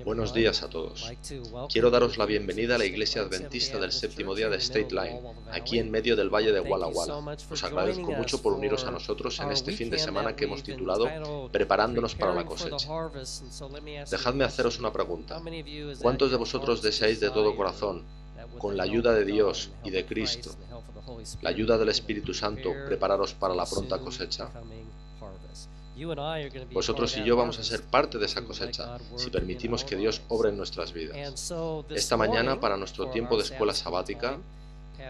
Buenos días a todos. Quiero daros la bienvenida a la Iglesia Adventista del Séptimo Día de State Line, aquí en medio del Valle de Walla Walla. Os agradezco mucho por uniros a nosotros en este fin de semana que hemos titulado Preparándonos para la cosecha. Dejadme haceros una pregunta. ¿Cuántos de vosotros deseáis de todo corazón, con la ayuda de Dios y de Cristo, la ayuda del Espíritu Santo, prepararos para la pronta cosecha? Vosotros y yo vamos a ser parte de esa cosecha, si permitimos que Dios obre en nuestras vidas. Esta mañana, para nuestro tiempo de escuela sabática,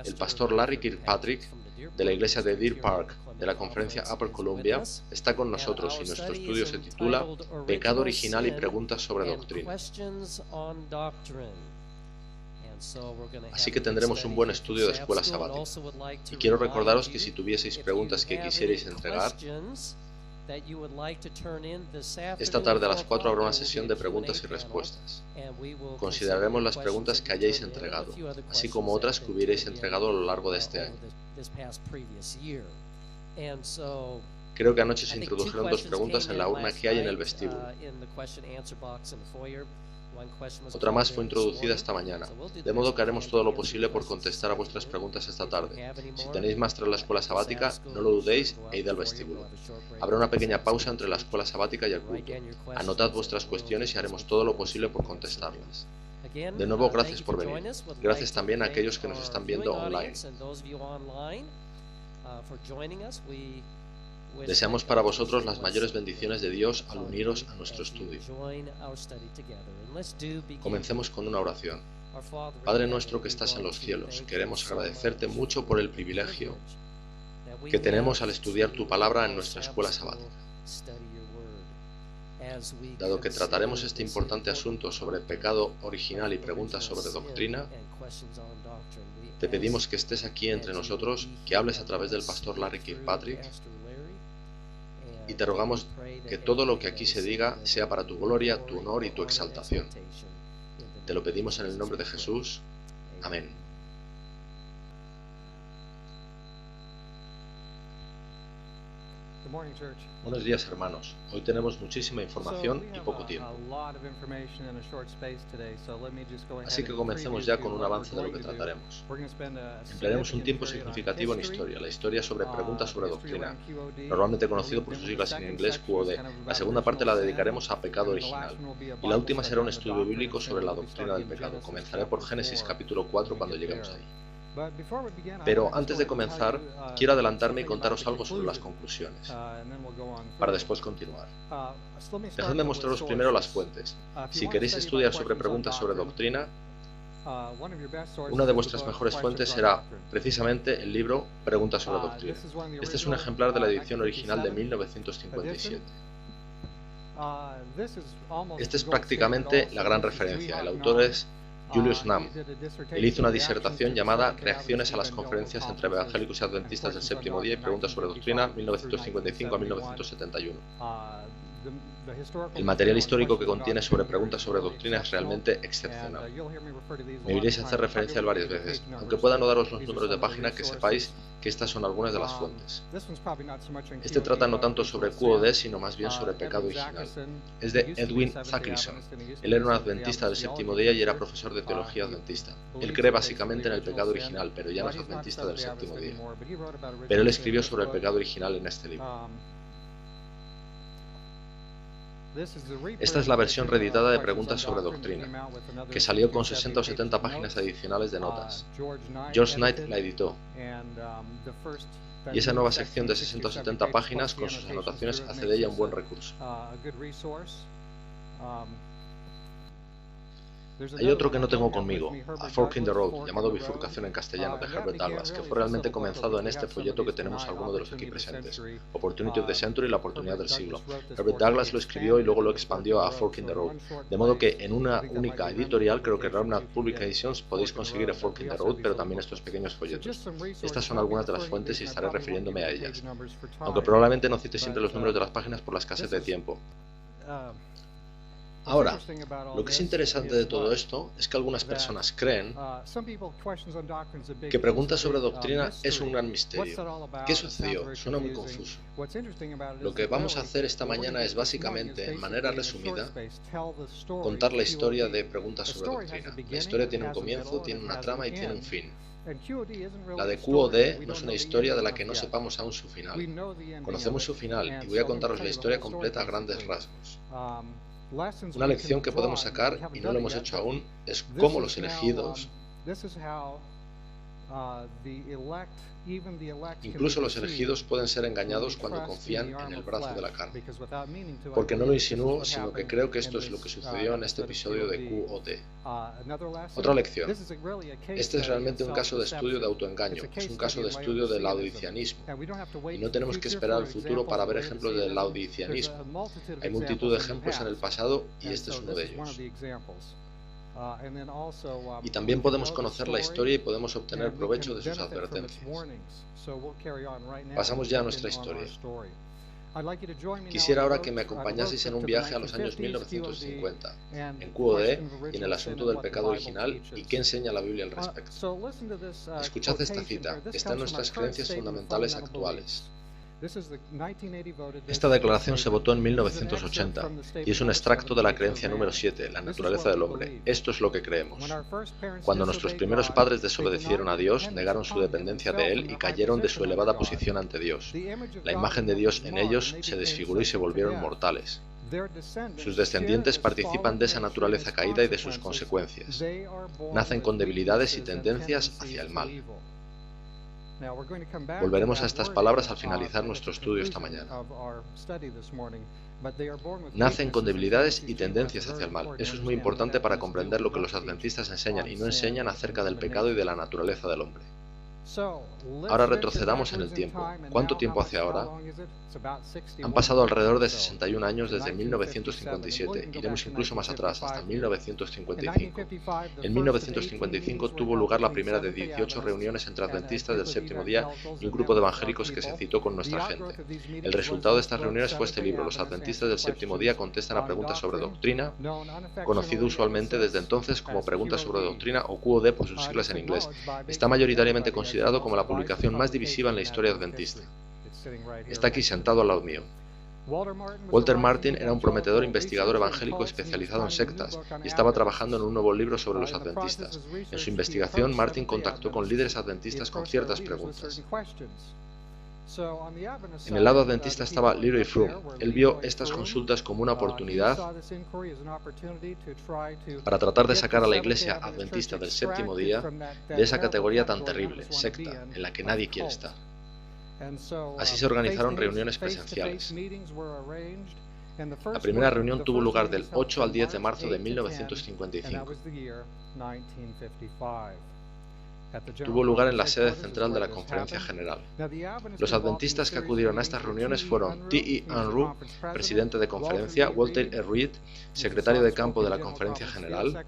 el pastor Larry Kirkpatrick, de la iglesia de Deer Park, de la conferencia Upper Columbia, está con nosotros y nuestro estudio se titula Pecado original y preguntas sobre doctrina. Así que tendremos un buen estudio de escuela sabática. Y quiero recordaros que si tuvieseis preguntas que quisierais entregar, esta tarde a las 4 habrá una sesión de preguntas y respuestas. Consideraremos las preguntas que hayáis entregado, así como otras que hubierais entregado a lo largo de este año. Creo que anoche se introdujeron 2 preguntas en la urna que hay en el vestíbulo. Otra más fue introducida esta mañana, de modo que haremos todo lo posible por contestar a vuestras preguntas esta tarde. Si tenéis más tras la escuela sabática, no lo dudéis e id al vestíbulo. Habrá una pequeña pausa entre la escuela sabática y el culto. Anotad vuestras cuestiones y haremos todo lo posible por contestarlas. De nuevo, gracias por venir. Gracias también a aquellos que nos están viendo online. Deseamos para vosotros las mayores bendiciones de Dios al uniros a nuestro estudio. Comencemos con una oración. Padre nuestro que estás en los cielos, queremos agradecerte mucho por el privilegio que tenemos al estudiar tu palabra en nuestra escuela sabática. Dado que trataremos este importante asunto sobre el pecado original y preguntas sobre doctrina, te pedimos que estés aquí entre nosotros, que hables a través del pastor Larry Kirkpatrick, y te rogamos que todo lo que aquí se diga sea para tu gloria, tu honor y tu exaltación. Te lo pedimos en el nombre de Jesús. Amén. Buenos días, hermanos. Hoy tenemos muchísima información y poco tiempo. Así que comencemos ya con un avance de lo que trataremos. Emplearemos un tiempo significativo en historia, la historia sobre preguntas sobre doctrina, normalmente conocido por sus siglas en inglés QOD. La segunda parte la dedicaremos a pecado original. Y la última será un estudio bíblico sobre la doctrina del pecado. Comenzaré por Génesis capítulo 4 cuando lleguemos ahí. Pero antes de comenzar, quiero adelantarme y contaros algo sobre las conclusiones, para después continuar. Dejadme mostraros primero las fuentes. Si queréis estudiar sobre preguntas sobre doctrina, una de vuestras mejores fuentes será precisamente el libro Preguntas sobre doctrina. Este es un ejemplar de la edición original de 1957. Esta es prácticamente la gran referencia. El autor es Julius Nahm. Él hizo una disertación llamada Reacciones a las conferencias entre evangélicos y adventistas del séptimo día y preguntas sobre doctrina 1955 a 1971. El material histórico que contiene sobre preguntas sobre doctrina es realmente excepcional. Me oiréis hacer referencia a él varias veces, aunque pueda no daros los números de página, que sepáis que estas son algunas de las fuentes. Este trata no tanto sobre QOD, sino más bien sobre pecado original. Es de Edwin Zacklison. Él era un adventista del séptimo día y era profesor de teología adventista. Él cree básicamente en el pecado original, pero ya no es adventista del séptimo día. Pero él escribió sobre el pecado original en este libro. Esta es la versión reeditada de Preguntas sobre Doctrina, que salió con 60 o 70 páginas adicionales de notas. George Knight la editó, y esa nueva sección de 60 o 70 páginas con sus anotaciones hace de ella un buen recurso. Hay otro que no tengo conmigo, A Fork in the Road, llamado Bifurcación en castellano, de Herbert Douglas, que fue realmente comenzado en este folleto que tenemos algunos de los aquí presentes, Opportunity of the Century, la oportunidad del siglo. Herbert Douglas lo escribió y luego lo expandió a Fork in the Road, de modo que en una única editorial, creo que Remnant Publications, podéis conseguir A Fork in the Road, pero también estos pequeños folletos. Estas son algunas de las fuentes y estaré refiriéndome a ellas, aunque probablemente no cite siempre los números de las páginas por la escasez de tiempo. Ahora, lo que es interesante de todo esto es que algunas personas creen que preguntas sobre doctrina es un gran misterio. ¿Qué sucedió? Suena muy confuso. Lo que vamos a hacer esta mañana es básicamente, en manera resumida, contar la historia de preguntas sobre doctrina. La historia tiene un comienzo, tiene una trama y tiene un fin. La de QOD no es una historia de la que no sepamos aún su final. Conocemos su final y voy a contaros la historia completa a grandes rasgos. Una lección que podemos sacar, y no lo hemos hecho aún, es cómo los elegidos, incluso los elegidos, pueden ser engañados cuando confían en el brazo de la carne. Porque no lo insinúo, sino que creo que esto es lo que sucedió en este episodio de QOD. Otra lección. Este es realmente un caso de estudio de autoengaño, es un caso de estudio del laodiceanismo. Y no tenemos que esperar al futuro para ver ejemplos del laodiceanismo. Hay multitud de ejemplos en el pasado y este es uno de ellos. Y también podemos conocer la historia y podemos obtener provecho de sus advertencias. Pasamos ya a nuestra historia. Quisiera ahora que me acompañaseis en un viaje a los años 1950, en QOD y en el asunto del pecado original y qué enseña la Biblia al respecto. Escuchad esta cita, está en nuestras creencias fundamentales actuales. Esta declaración se votó en 1980 y es un extracto de la creencia número 7, la naturaleza del hombre. Esto es lo que creemos. Cuando nuestros primeros padres desobedecieron a Dios, negaron su dependencia de Él y cayeron de su elevada posición ante Dios. La imagen de Dios en ellos se desfiguró y se volvieron mortales. Sus descendientes participan de esa naturaleza caída y de sus consecuencias. Nacen con debilidades y tendencias hacia el mal. Volveremos a estas palabras al finalizar nuestro estudio esta mañana. Nacen con debilidades y tendencias hacia el mal. Eso es muy importante para comprender lo que los adventistas enseñan y no enseñan acerca del pecado y de la naturaleza del hombre. Ahora retrocedamos en el tiempo. ¿Cuánto tiempo hace ahora? Han pasado alrededor de 61 años desde 1957. Iremos incluso más atrás, hasta 1955. En 1955 tuvo lugar la primera de 18 reuniones entre adventistas del séptimo día y un grupo de evangélicos que se citó con nuestra gente. El resultado de estas reuniones fue este libro, Los adventistas del séptimo día contestan a preguntas sobre doctrina, conocido usualmente desde entonces como Preguntas sobre Doctrina o QOD por sus siglas en inglés. Está mayoritariamente considerado como la publicación más divisiva en la historia adventista. Está aquí sentado al lado mío. Walter Martin era un prometedor investigador evangélico especializado en sectas y estaba trabajando en un nuevo libro sobre los adventistas. En su investigación, Martin contactó con líderes adventistas con ciertas preguntas. En el lado adventista estaba Leroy Froom. Él vio estas consultas como una oportunidad para tratar de sacar a la iglesia adventista del séptimo día de esa categoría tan terrible, secta, en la que nadie quiere estar. Así se organizaron reuniones presenciales. La primera reunión tuvo lugar del 8 al 10 de marzo de 1955. Tuvo lugar en la sede central de la Conferencia General. Los adventistas que acudieron a estas reuniones fueron T.E. Unruh, presidente de conferencia, Walter E. Reed, secretario de campo de la Conferencia General,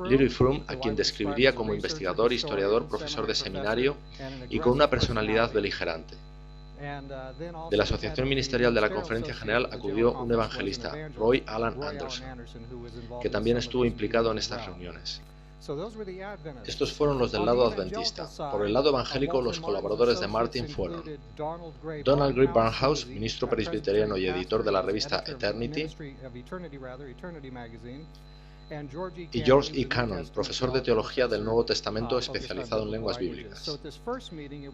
Leroy Froom, a quien describiría como investigador, historiador, profesor de seminario y con una personalidad beligerante. De la Asociación Ministerial de la Conferencia General acudió un evangelista, Roy Alan Anderson, que también estuvo implicado en estas reuniones. Estos fueron los del lado adventista. Por el lado evangélico, los colaboradores de Martin fueron Donald Grey Barnhouse, ministro presbiteriano y editor de la revista Eternity, y George E. Cannon, profesor de teología del Nuevo Testamento especializado en lenguas bíblicas.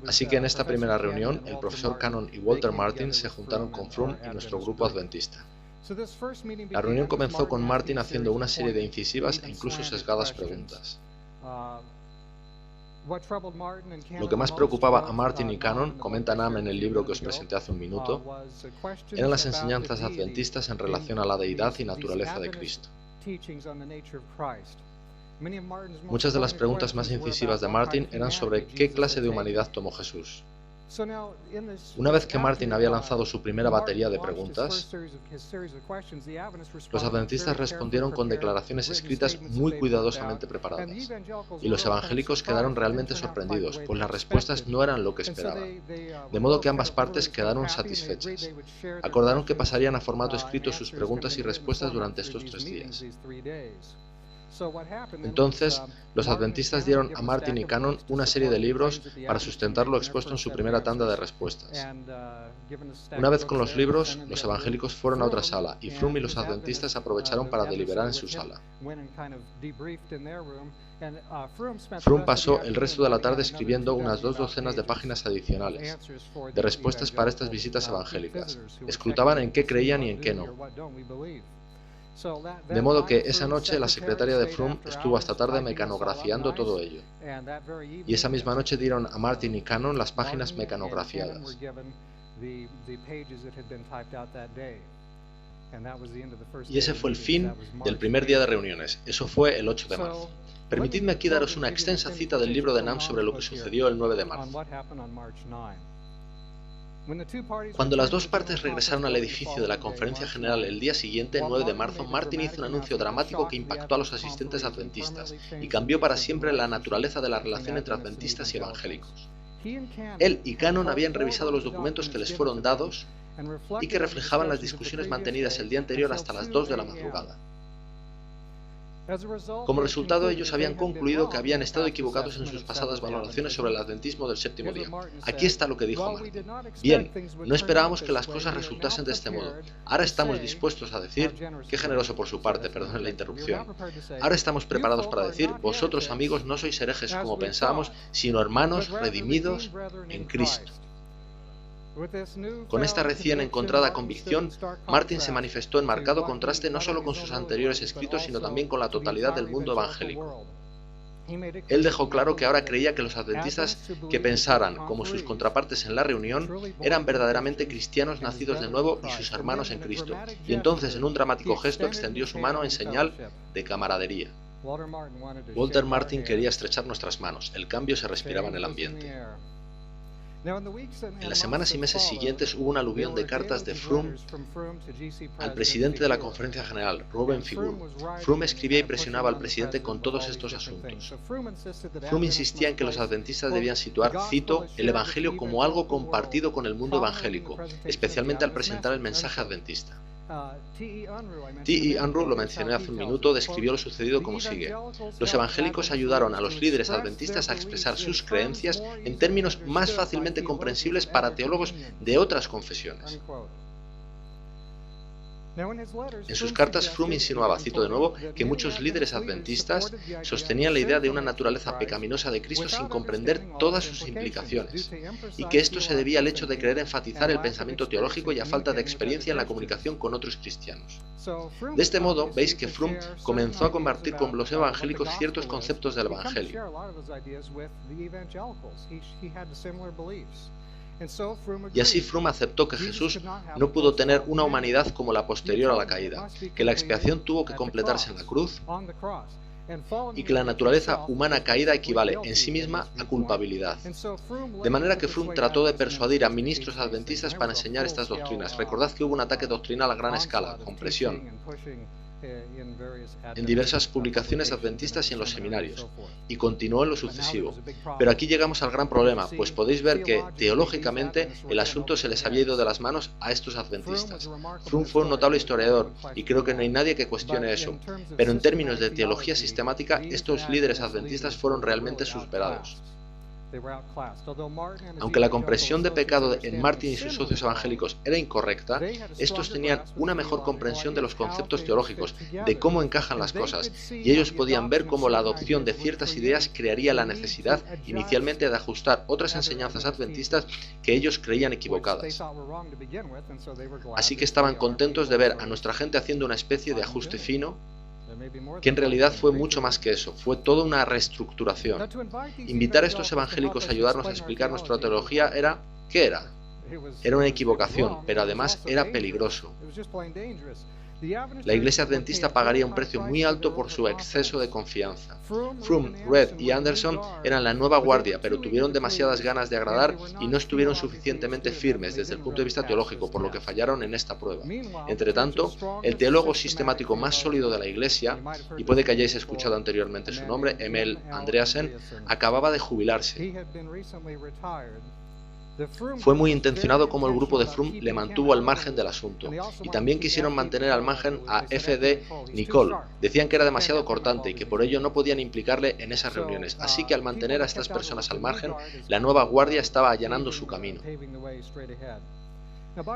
Así que en esta primera reunión, el profesor Cannon y Walter Martin se juntaron con Froom y nuestro grupo adventista. La reunión comenzó con Martin haciendo una serie de incisivas e incluso sesgadas preguntas. Lo que más preocupaba a Martin y Cannon, comenta Nam en el libro que os presenté hace un minuto, eran las enseñanzas adventistas en relación a la deidad y naturaleza de Cristo. Muchas de las preguntas más incisivas de Martin eran sobre qué clase de humanidad tomó Jesús. Una vez que Martin había lanzado su primera batería de preguntas, los adventistas respondieron con declaraciones escritas muy cuidadosamente preparadas, y los evangélicos quedaron realmente sorprendidos, pues las respuestas no eran lo que esperaban, de modo que ambas partes quedaron satisfechas. Acordaron que pasarían a formato escrito sus preguntas y respuestas durante estos 3 días. Entonces, los adventistas dieron a Martin y Cannon una serie de libros para sustentar lo expuesto en su primera tanda de respuestas. Una vez con los libros, los evangélicos fueron a otra sala, y Froome y los adventistas aprovecharon para deliberar en su sala. Froome pasó el resto de la tarde escribiendo unas 2 docenas de páginas adicionales de respuestas para estas visitas evangélicas. Escrutaban en qué creían y en qué no. De modo que esa noche la secretaria de Froome estuvo hasta tarde mecanografiando todo ello. Y esa misma noche dieron a Martin y Cannon las páginas mecanografiadas. Y ese fue el fin del primer día de reuniones. Eso fue el 8 de marzo. Permitidme aquí daros una extensa cita del libro de NAM sobre lo que sucedió el 9 de marzo. Cuando las dos partes regresaron al edificio de la Conferencia General el día siguiente, 9 de marzo, Martin hizo un anuncio dramático que impactó a los asistentes adventistas y cambió para siempre la naturaleza de la relación entre adventistas y evangélicos. Él y Cannon habían revisado los documentos que les fueron dados y que reflejaban las discusiones mantenidas el día anterior hasta las 2 de la madrugada. Como resultado, ellos habían concluido que habían estado equivocados en sus pasadas valoraciones sobre el adventismo del séptimo día. Aquí está lo que dijo Martin. Bien, no esperábamos que las cosas resultasen de este modo. Ahora estamos dispuestos a decir, qué generoso por su parte, perdonen la interrupción. Ahora estamos preparados para decir, vosotros amigos no sois herejes como pensábamos, sino hermanos redimidos en Cristo. Con esta recién encontrada convicción, Martin se manifestó en marcado contraste no solo con sus anteriores escritos, sino también con la totalidad del mundo evangélico. Él dejó claro que ahora creía que los adventistas que pensaran como sus contrapartes en la reunión eran verdaderamente cristianos nacidos de nuevo y sus hermanos en Cristo, y entonces en un dramático gesto extendió su mano en señal de camaradería. Walter Martin quería estrechar nuestras manos, el cambio se respiraba en el ambiente. En las semanas y meses siguientes hubo un aluvión de cartas de Froome al presidente de la Conferencia General, Reuben Figure. Froome escribía y presionaba al presidente con todos estos asuntos. Froome insistía en que los adventistas debían situar, cito, el Evangelio como algo compartido con el mundo evangélico, especialmente al presentar el mensaje adventista. T.E. Unruh, lo mencioné hace un minuto, describió lo sucedido como sigue. Los evangélicos ayudaron a los líderes adventistas a expresar sus creencias en términos más fácilmente comprensibles para teólogos de otras confesiones. En sus cartas, Froome insinuaba, cito de nuevo, que muchos líderes adventistas sostenían la idea de una naturaleza pecaminosa de Cristo sin comprender todas sus implicaciones, y que esto se debía al hecho de querer enfatizar el pensamiento teológico y a falta de experiencia en la comunicación con otros cristianos. De este modo, veis que Froome comenzó a compartir con los evangélicos ciertos conceptos del Evangelio. Y así Froome aceptó que Jesús no pudo tener una humanidad como la posterior a la caída, que la expiación tuvo que completarse en la cruz y que la naturaleza humana caída equivale en sí misma a culpabilidad. De manera que Froome trató de persuadir a ministros adventistas para enseñar estas doctrinas. Recordad que hubo un ataque doctrinal a gran escala, con presión, en diversas publicaciones adventistas y en los seminarios, y continuó en lo sucesivo. Pero aquí llegamos al gran problema, pues podéis ver que, teológicamente, el asunto se les había ido de las manos a estos adventistas. Froome fue un notable historiador, y creo que no hay nadie que cuestione eso, pero en términos de teología sistemática, estos líderes adventistas fueron realmente superados. Aunque la comprensión de pecado en Martin y sus socios evangélicos era incorrecta, estos tenían una mejor comprensión de los conceptos teológicos, de cómo encajan las cosas, y ellos podían ver cómo la adopción de ciertas ideas crearía la necesidad inicialmente de ajustar otras enseñanzas adventistas que ellos creían equivocadas. Así que estaban contentos de ver a nuestra gente haciendo una especie de ajuste fino, que en realidad fue mucho más que eso, fue toda una reestructuración. Invitar a estos evangélicos a ayudarnos a explicar nuestra teología era, ¿qué era? Era una equivocación, pero además era peligroso. La Iglesia Adventista pagaría un precio muy alto por su exceso de confianza. Froome, Red y Anderson eran la nueva guardia, pero tuvieron demasiadas ganas de agradar y no estuvieron suficientemente firmes desde el punto de vista teológico, por lo que fallaron en esta prueba. Entretanto, el teólogo sistemático más sólido de la Iglesia, y puede que hayáis escuchado anteriormente su nombre, Emil Andreasen, acababa de jubilarse. Fue muy intencionado como el grupo de Froome le mantuvo al margen del asunto, y también quisieron mantener al margen a F.D. Nicole. Decían que era demasiado cortante y que por ello no podían implicarle en esas reuniones, así que al mantener a estas personas al margen, la nueva guardia estaba allanando su camino.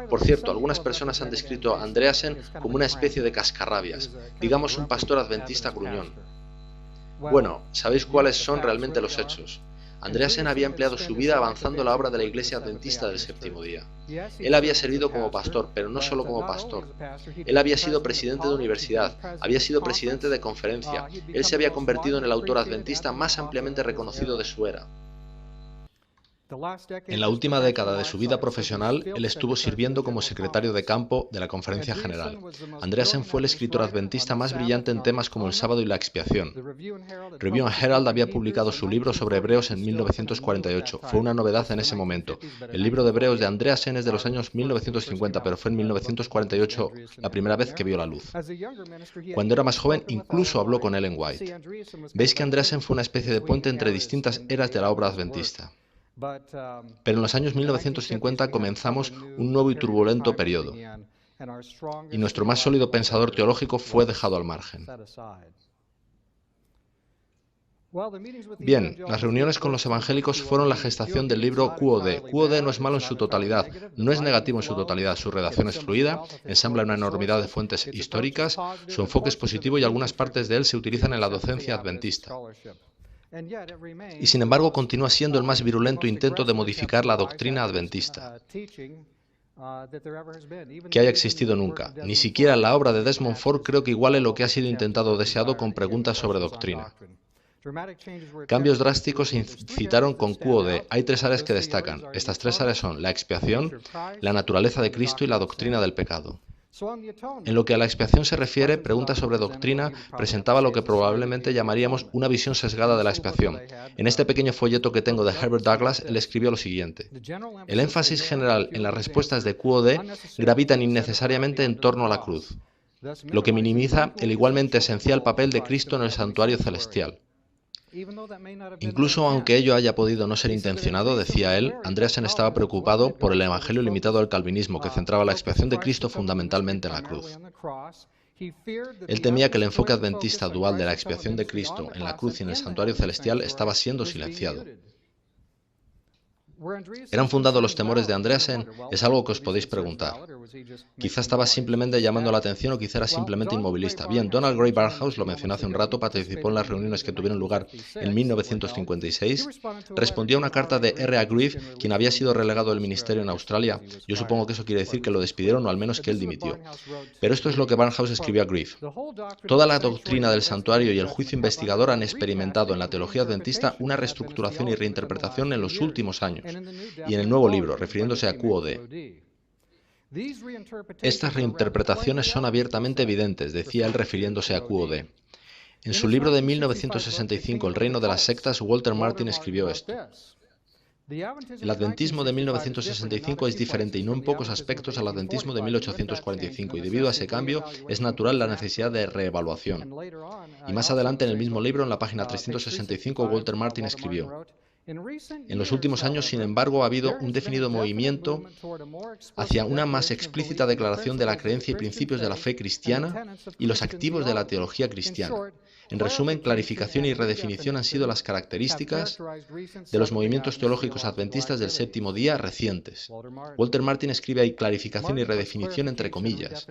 Por cierto, algunas personas han descrito a Andreasen como una especie de cascarrabias, digamos un pastor adventista gruñón. Bueno, ¿sabéis cuáles son realmente los hechos? Andreasen había empleado su vida avanzando la obra de la Iglesia Adventista del Séptimo Día. Él había servido como pastor, pero no solo como pastor. Él había sido presidente de universidad, había sido presidente de conferencia. Él se había convertido en el autor adventista más ampliamente reconocido de su era. En la última década de su vida profesional, él estuvo sirviendo como secretario de campo de la Conferencia General. Andreasen fue el escritor adventista más brillante en temas como el sábado y la expiación. Review and Herald había publicado su libro sobre Hebreos en 1948. Fue una novedad en ese momento. El libro de Hebreos de Andreasen es de los años 1950, pero fue en 1948 la primera vez que vio la luz. Cuando era más joven, incluso habló con Ellen White. Veis que Andreasen fue una especie de puente entre distintas eras de la obra adventista. Pero en los años 1950 comenzamos un nuevo y turbulento periodo, y nuestro más sólido pensador teológico fue dejado al margen. Bien, las reuniones con los evangélicos fueron la gestación del libro QOD. QOD no es malo en su totalidad, no es negativo en su totalidad, su redacción es fluida, ensambla una enormidad de fuentes históricas, su enfoque es positivo y algunas partes de él se utilizan en la docencia adventista. Y sin embargo continúa siendo el más virulento intento de modificar la doctrina adventista que haya existido nunca. Ni siquiera la obra de Desmond Ford creo que iguale lo que ha sido intentado o deseado con preguntas sobre doctrina. Cambios drásticos se incitaron con QOD. Hay tres áreas que destacan. Estas tres áreas son la expiación, la naturaleza de Cristo y la doctrina del pecado. En lo que a la expiación se refiere, preguntas sobre doctrina presentaba lo que probablemente llamaríamos una visión sesgada de la expiación. En este pequeño folleto que tengo de Herbert Douglas, él escribió lo siguiente: el énfasis general en las respuestas de QOD gravitan innecesariamente en torno a la cruz, lo que minimiza el igualmente esencial papel de Cristo en el santuario celestial. Incluso aunque ello haya podido no ser intencionado, decía él, Andreasen estaba preocupado por el evangelio limitado al calvinismo, que centraba la expiación de Cristo fundamentalmente en la cruz. Él temía que el enfoque adventista dual de la expiación de Cristo en la cruz y en el santuario celestial estaba siendo silenciado. ¿Eran fundados los temores de Andreasen? Es algo que os podéis preguntar. Quizá estaba simplemente llamando la atención o quizá era simplemente inmovilista. Bien, Donald Grey Barnhouse, lo mencioné hace un rato, participó en las reuniones que tuvieron lugar en 1956. Respondió a una carta de R.A. Grieve, quien había sido relegado del ministerio en Australia. Yo supongo que eso quiere decir que lo despidieron o al menos que él dimitió. Pero esto es lo que Barnhouse escribió a Grieve. Toda la doctrina del santuario y el juicio investigador han experimentado en la teología adventista una reestructuración y reinterpretación en los últimos años. Y en el nuevo libro, refiriéndose a QOD. Estas reinterpretaciones son abiertamente evidentes, decía él refiriéndose a QOD. En su libro de 1965, El reino de las sectas, Walter Martin escribió esto: el adventismo de 1965 es diferente y no en pocos aspectos al adventismo de 1845, y debido a ese cambio es natural la necesidad de reevaluación. Y más adelante en el mismo libro, en la página 365, Walter Martin escribió: en los últimos años, sin embargo, ha habido un definido movimiento hacia una más explícita declaración de la creencia y principios de la fe cristiana y los activos de la teología cristiana. En resumen, clarificación y redefinición han sido las características de los movimientos teológicos adventistas del séptimo día recientes. Walter Martin escribe ahí clarificación y redefinición entre comillas.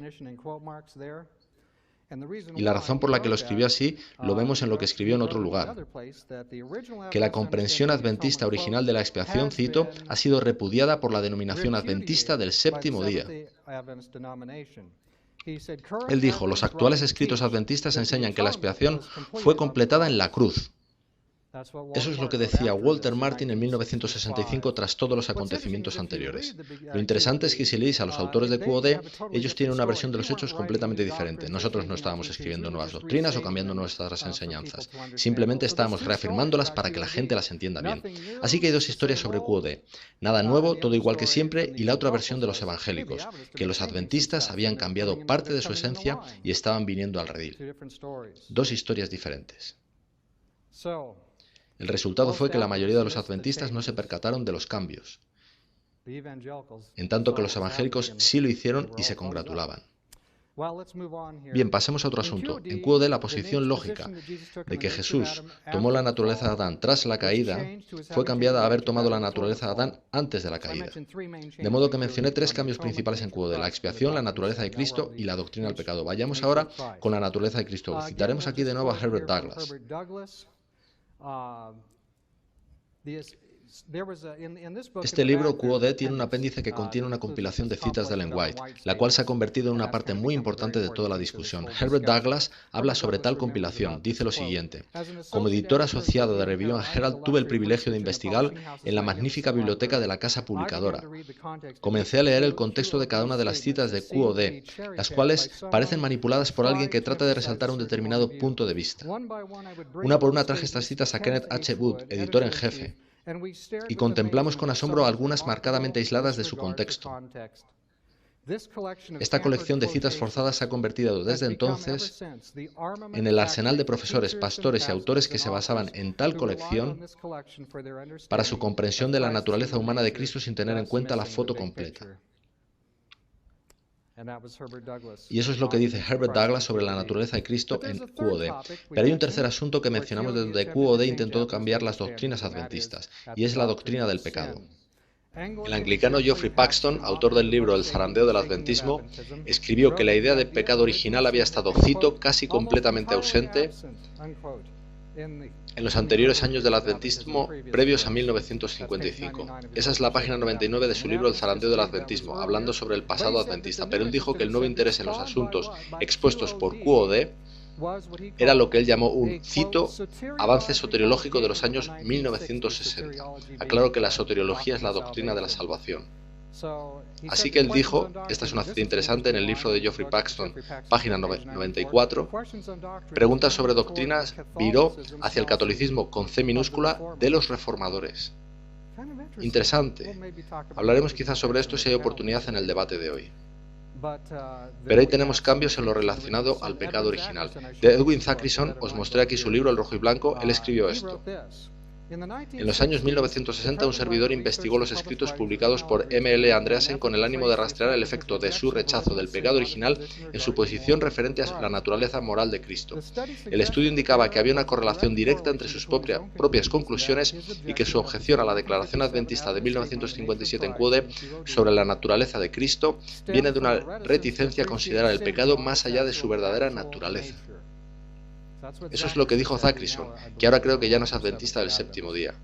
Y la razón por la que lo escribió así lo vemos en lo que escribió en otro lugar: que la comprensión adventista original de la expiación, cito, ha sido repudiada por la denominación adventista del séptimo día. Él dijo: los actuales escritos adventistas enseñan que la expiación fue completada en la cruz. Eso es lo que decía Walter Martin en 1965 tras todos los acontecimientos anteriores. Lo interesante es que si leéis a los autores de QOD, ellos tienen una versión de los hechos completamente diferente. Nosotros no estábamos escribiendo nuevas doctrinas o cambiando nuestras enseñanzas. Simplemente estábamos reafirmándolas para que la gente las entienda bien. Así que hay dos historias sobre QOD. Nada nuevo, todo igual que siempre, y la otra versión de los evangélicos, que los adventistas habían cambiado parte de su esencia y estaban viniendo al redil. Dos historias diferentes. El resultado fue que la mayoría de los adventistas no se percataron de los cambios, en tanto que los evangélicos sí lo hicieron y se congratulaban. Bien, pasemos a otro asunto. En QOD la posición lógica de que Jesús tomó la naturaleza de Adán tras la caída fue cambiada a haber tomado la naturaleza de Adán antes de la caída. De modo que mencioné tres cambios principales en QOD: la expiación, la naturaleza de Cristo y la doctrina del pecado. Vayamos ahora con la naturaleza de Cristo. Citaremos aquí de nuevo a Herbert Douglas. Este libro, QOD, tiene un apéndice que contiene una compilación de citas de Ellen White, la cual se ha convertido en una parte muy importante de toda la discusión. Herbert Douglas habla sobre tal compilación. Dice lo siguiente: como editor asociado de Review and Herald, tuve el privilegio de investigar en la magnífica biblioteca de la casa publicadora. Comencé a leer el contexto de cada una de las citas de QOD, las cuales parecen manipuladas por alguien que trata de resaltar un determinado punto de vista. Una por una traje estas citas a Kenneth H. Wood, editor en jefe, y contemplamos con asombro algunas marcadamente aisladas de su contexto. Esta colección de citas forzadas se ha convertido desde entonces en el arsenal de profesores, pastores y autores que se basaban en tal colección para su comprensión de la naturaleza humana de Cristo sin tener en cuenta la foto completa. Y eso es lo que dice Herbert Douglas sobre la naturaleza de Cristo en QOD. Pero hay un tercer asunto que mencionamos desde QOD intentó cambiar las doctrinas adventistas, y es la doctrina del pecado. El anglicano Geoffrey Paxton, autor del libro El zarandeo del adventismo, escribió que la idea de pecado original había estado, cito, casi completamente ausente en los anteriores años del adventismo previos a 1955. Esa es la página 99 de su libro El zarandeo del adventismo, hablando sobre el pasado adventista, pero él dijo que el nuevo interés en los asuntos expuestos por QOD era lo que él llamó un, cito, avance soteriológico de los años 1960. Aclaro que la soteriología es la doctrina de la salvación. Así que él dijo, esta es una cita interesante en el libro de Geoffrey Paxton, página 94, preguntas sobre doctrinas viró hacia el catolicismo con C minúscula de los reformadores. Interesante. Hablaremos quizás sobre esto si hay oportunidad en el debate de hoy. Pero ahí tenemos cambios en lo relacionado al pecado original. De Edwin Zachrison os mostré aquí su libro El rojo y blanco. Él escribió esto: en los años 1960 un servidor investigó los escritos publicados por M.L. Andreasen con el ánimo de rastrear el efecto de su rechazo del pecado original en su posición referente a la naturaleza moral de Cristo. El estudio indicaba que había una correlación directa entre sus propias conclusiones y que su objeción a la declaración adventista de 1957 en QOD sobre la naturaleza de Cristo viene de una reticencia a considerar el pecado más allá de su verdadera naturaleza. Eso es lo que dijo Zachrison, que ahora creo que ya no es adventista del séptimo día.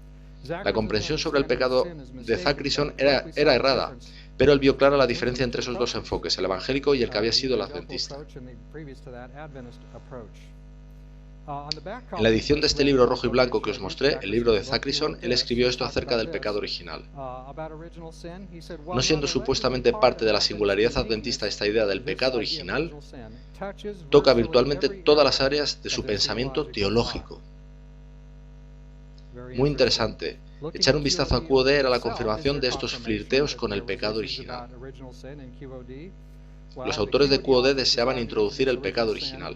La comprensión sobre el pecado de Zachrison era errada, pero él vio clara la diferencia entre esos dos enfoques, el evangélico y el que había sido el adventista. En la edición de este libro rojo y blanco que os mostré, el libro de Zachrison, él escribió esto acerca del pecado original. No siendo supuestamente parte de la singularidad adventista esta idea del pecado original, toca virtualmente todas las áreas de su pensamiento teológico. Muy interesante. Echar un vistazo a QOD era la confirmación de estos flirteos con el pecado original. Los autores de QOD deseaban introducir el pecado original.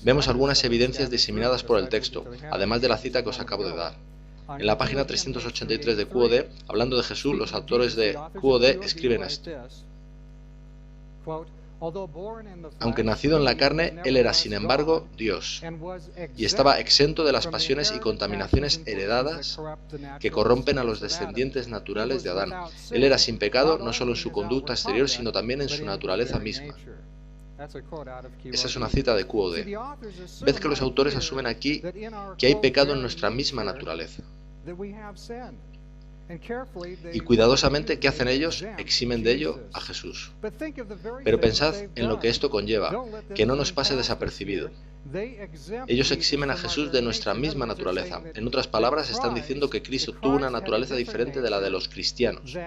Vemos algunas evidencias diseminadas por el texto, además de la cita que os acabo de dar. En la página 383 de QOD, hablando de Jesús, los autores de QOD escriben esto: aunque nacido en la carne, él era sin embargo Dios, y estaba exento de las pasiones y contaminaciones heredadas que corrompen a los descendientes naturales de Adán. Él era sin pecado no solo en su conducta exterior, sino también en su naturaleza misma. Esa es una cita de QOD. Ved que los autores asumen aquí que hay pecado en nuestra misma naturaleza. Y cuidadosamente, ¿qué hacen ellos? Eximen de ello a Jesús. Pero pensad en lo que esto conlleva, que no nos pase desapercibido. Ellos eximen a Jesús de nuestra misma naturaleza. En otras palabras, están diciendo que Cristo tuvo una naturaleza diferente de la de los cristianos,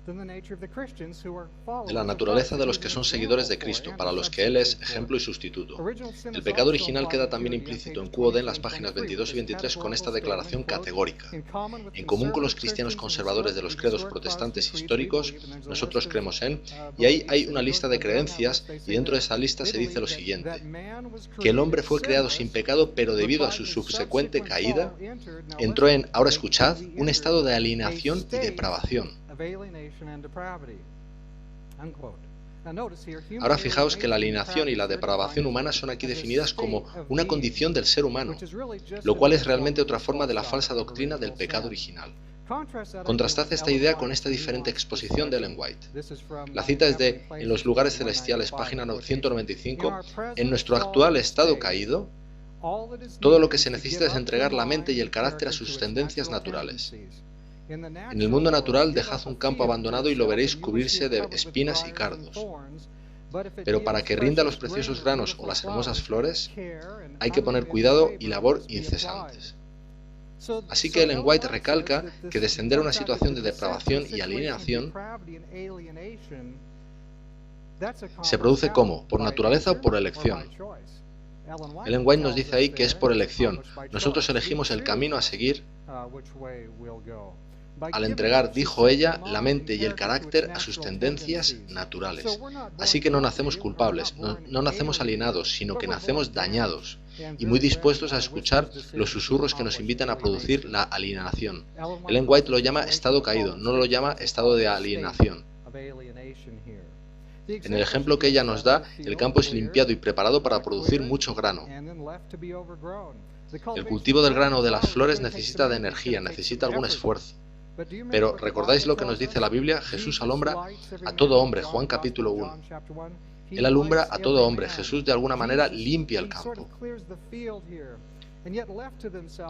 de la naturaleza de los que son seguidores de Cristo, para los que Él es ejemplo y sustituto. El pecado original queda también implícito en QOD en las páginas 22 y 23 con esta declaración categórica. En común con los cristianos conservadores de los credos protestantes históricos, nosotros creemos en, y ahí hay una lista de creencias, y dentro de esa lista se dice lo siguiente: que el hombre fue creado sin pecado, pero debido a su subsecuente caída, entró en, ahora escuchad, un estado de alienación y depravación. Ahora fijaos que la alienación y la depravación humana son aquí definidas como una condición del ser humano, lo cual es realmente otra forma de la falsa doctrina del pecado original. Contrastad esta idea con esta diferente exposición de Ellen White. La cita es de En los lugares celestiales, página 195. En nuestro actual estado caído, todo lo que se necesita es entregar la mente y el carácter a sus tendencias naturales. En el mundo natural dejad un campo abandonado y lo veréis cubrirse de espinas y cardos. Pero para que rinda los preciosos granos o las hermosas flores, hay que poner cuidado y labor incesantes. Así que Ellen White recalca que descender a una situación de depravación y alienación se produce ¿cómo? ¿Por naturaleza o por elección? Ellen White nos dice ahí que es por elección. Nosotros elegimos el camino a seguir al entregar, dijo ella, la mente y el carácter a sus tendencias naturales. Así que no nacemos culpables, no nacemos alienados, sino que nacemos dañados y muy dispuestos a escuchar los susurros que nos invitan a producir la alienación. Ellen White lo llama estado caído, no lo llama estado de alienación. En el ejemplo que ella nos da, el campo es limpiado y preparado para producir mucho grano. El cultivo del grano o de las flores necesita de energía, necesita algún esfuerzo. Pero ¿recordáis lo que nos dice la Biblia? Jesús alumbra a todo hombre, Juan capítulo 1. Él alumbra a todo hombre. Jesús de alguna manera limpia el campo.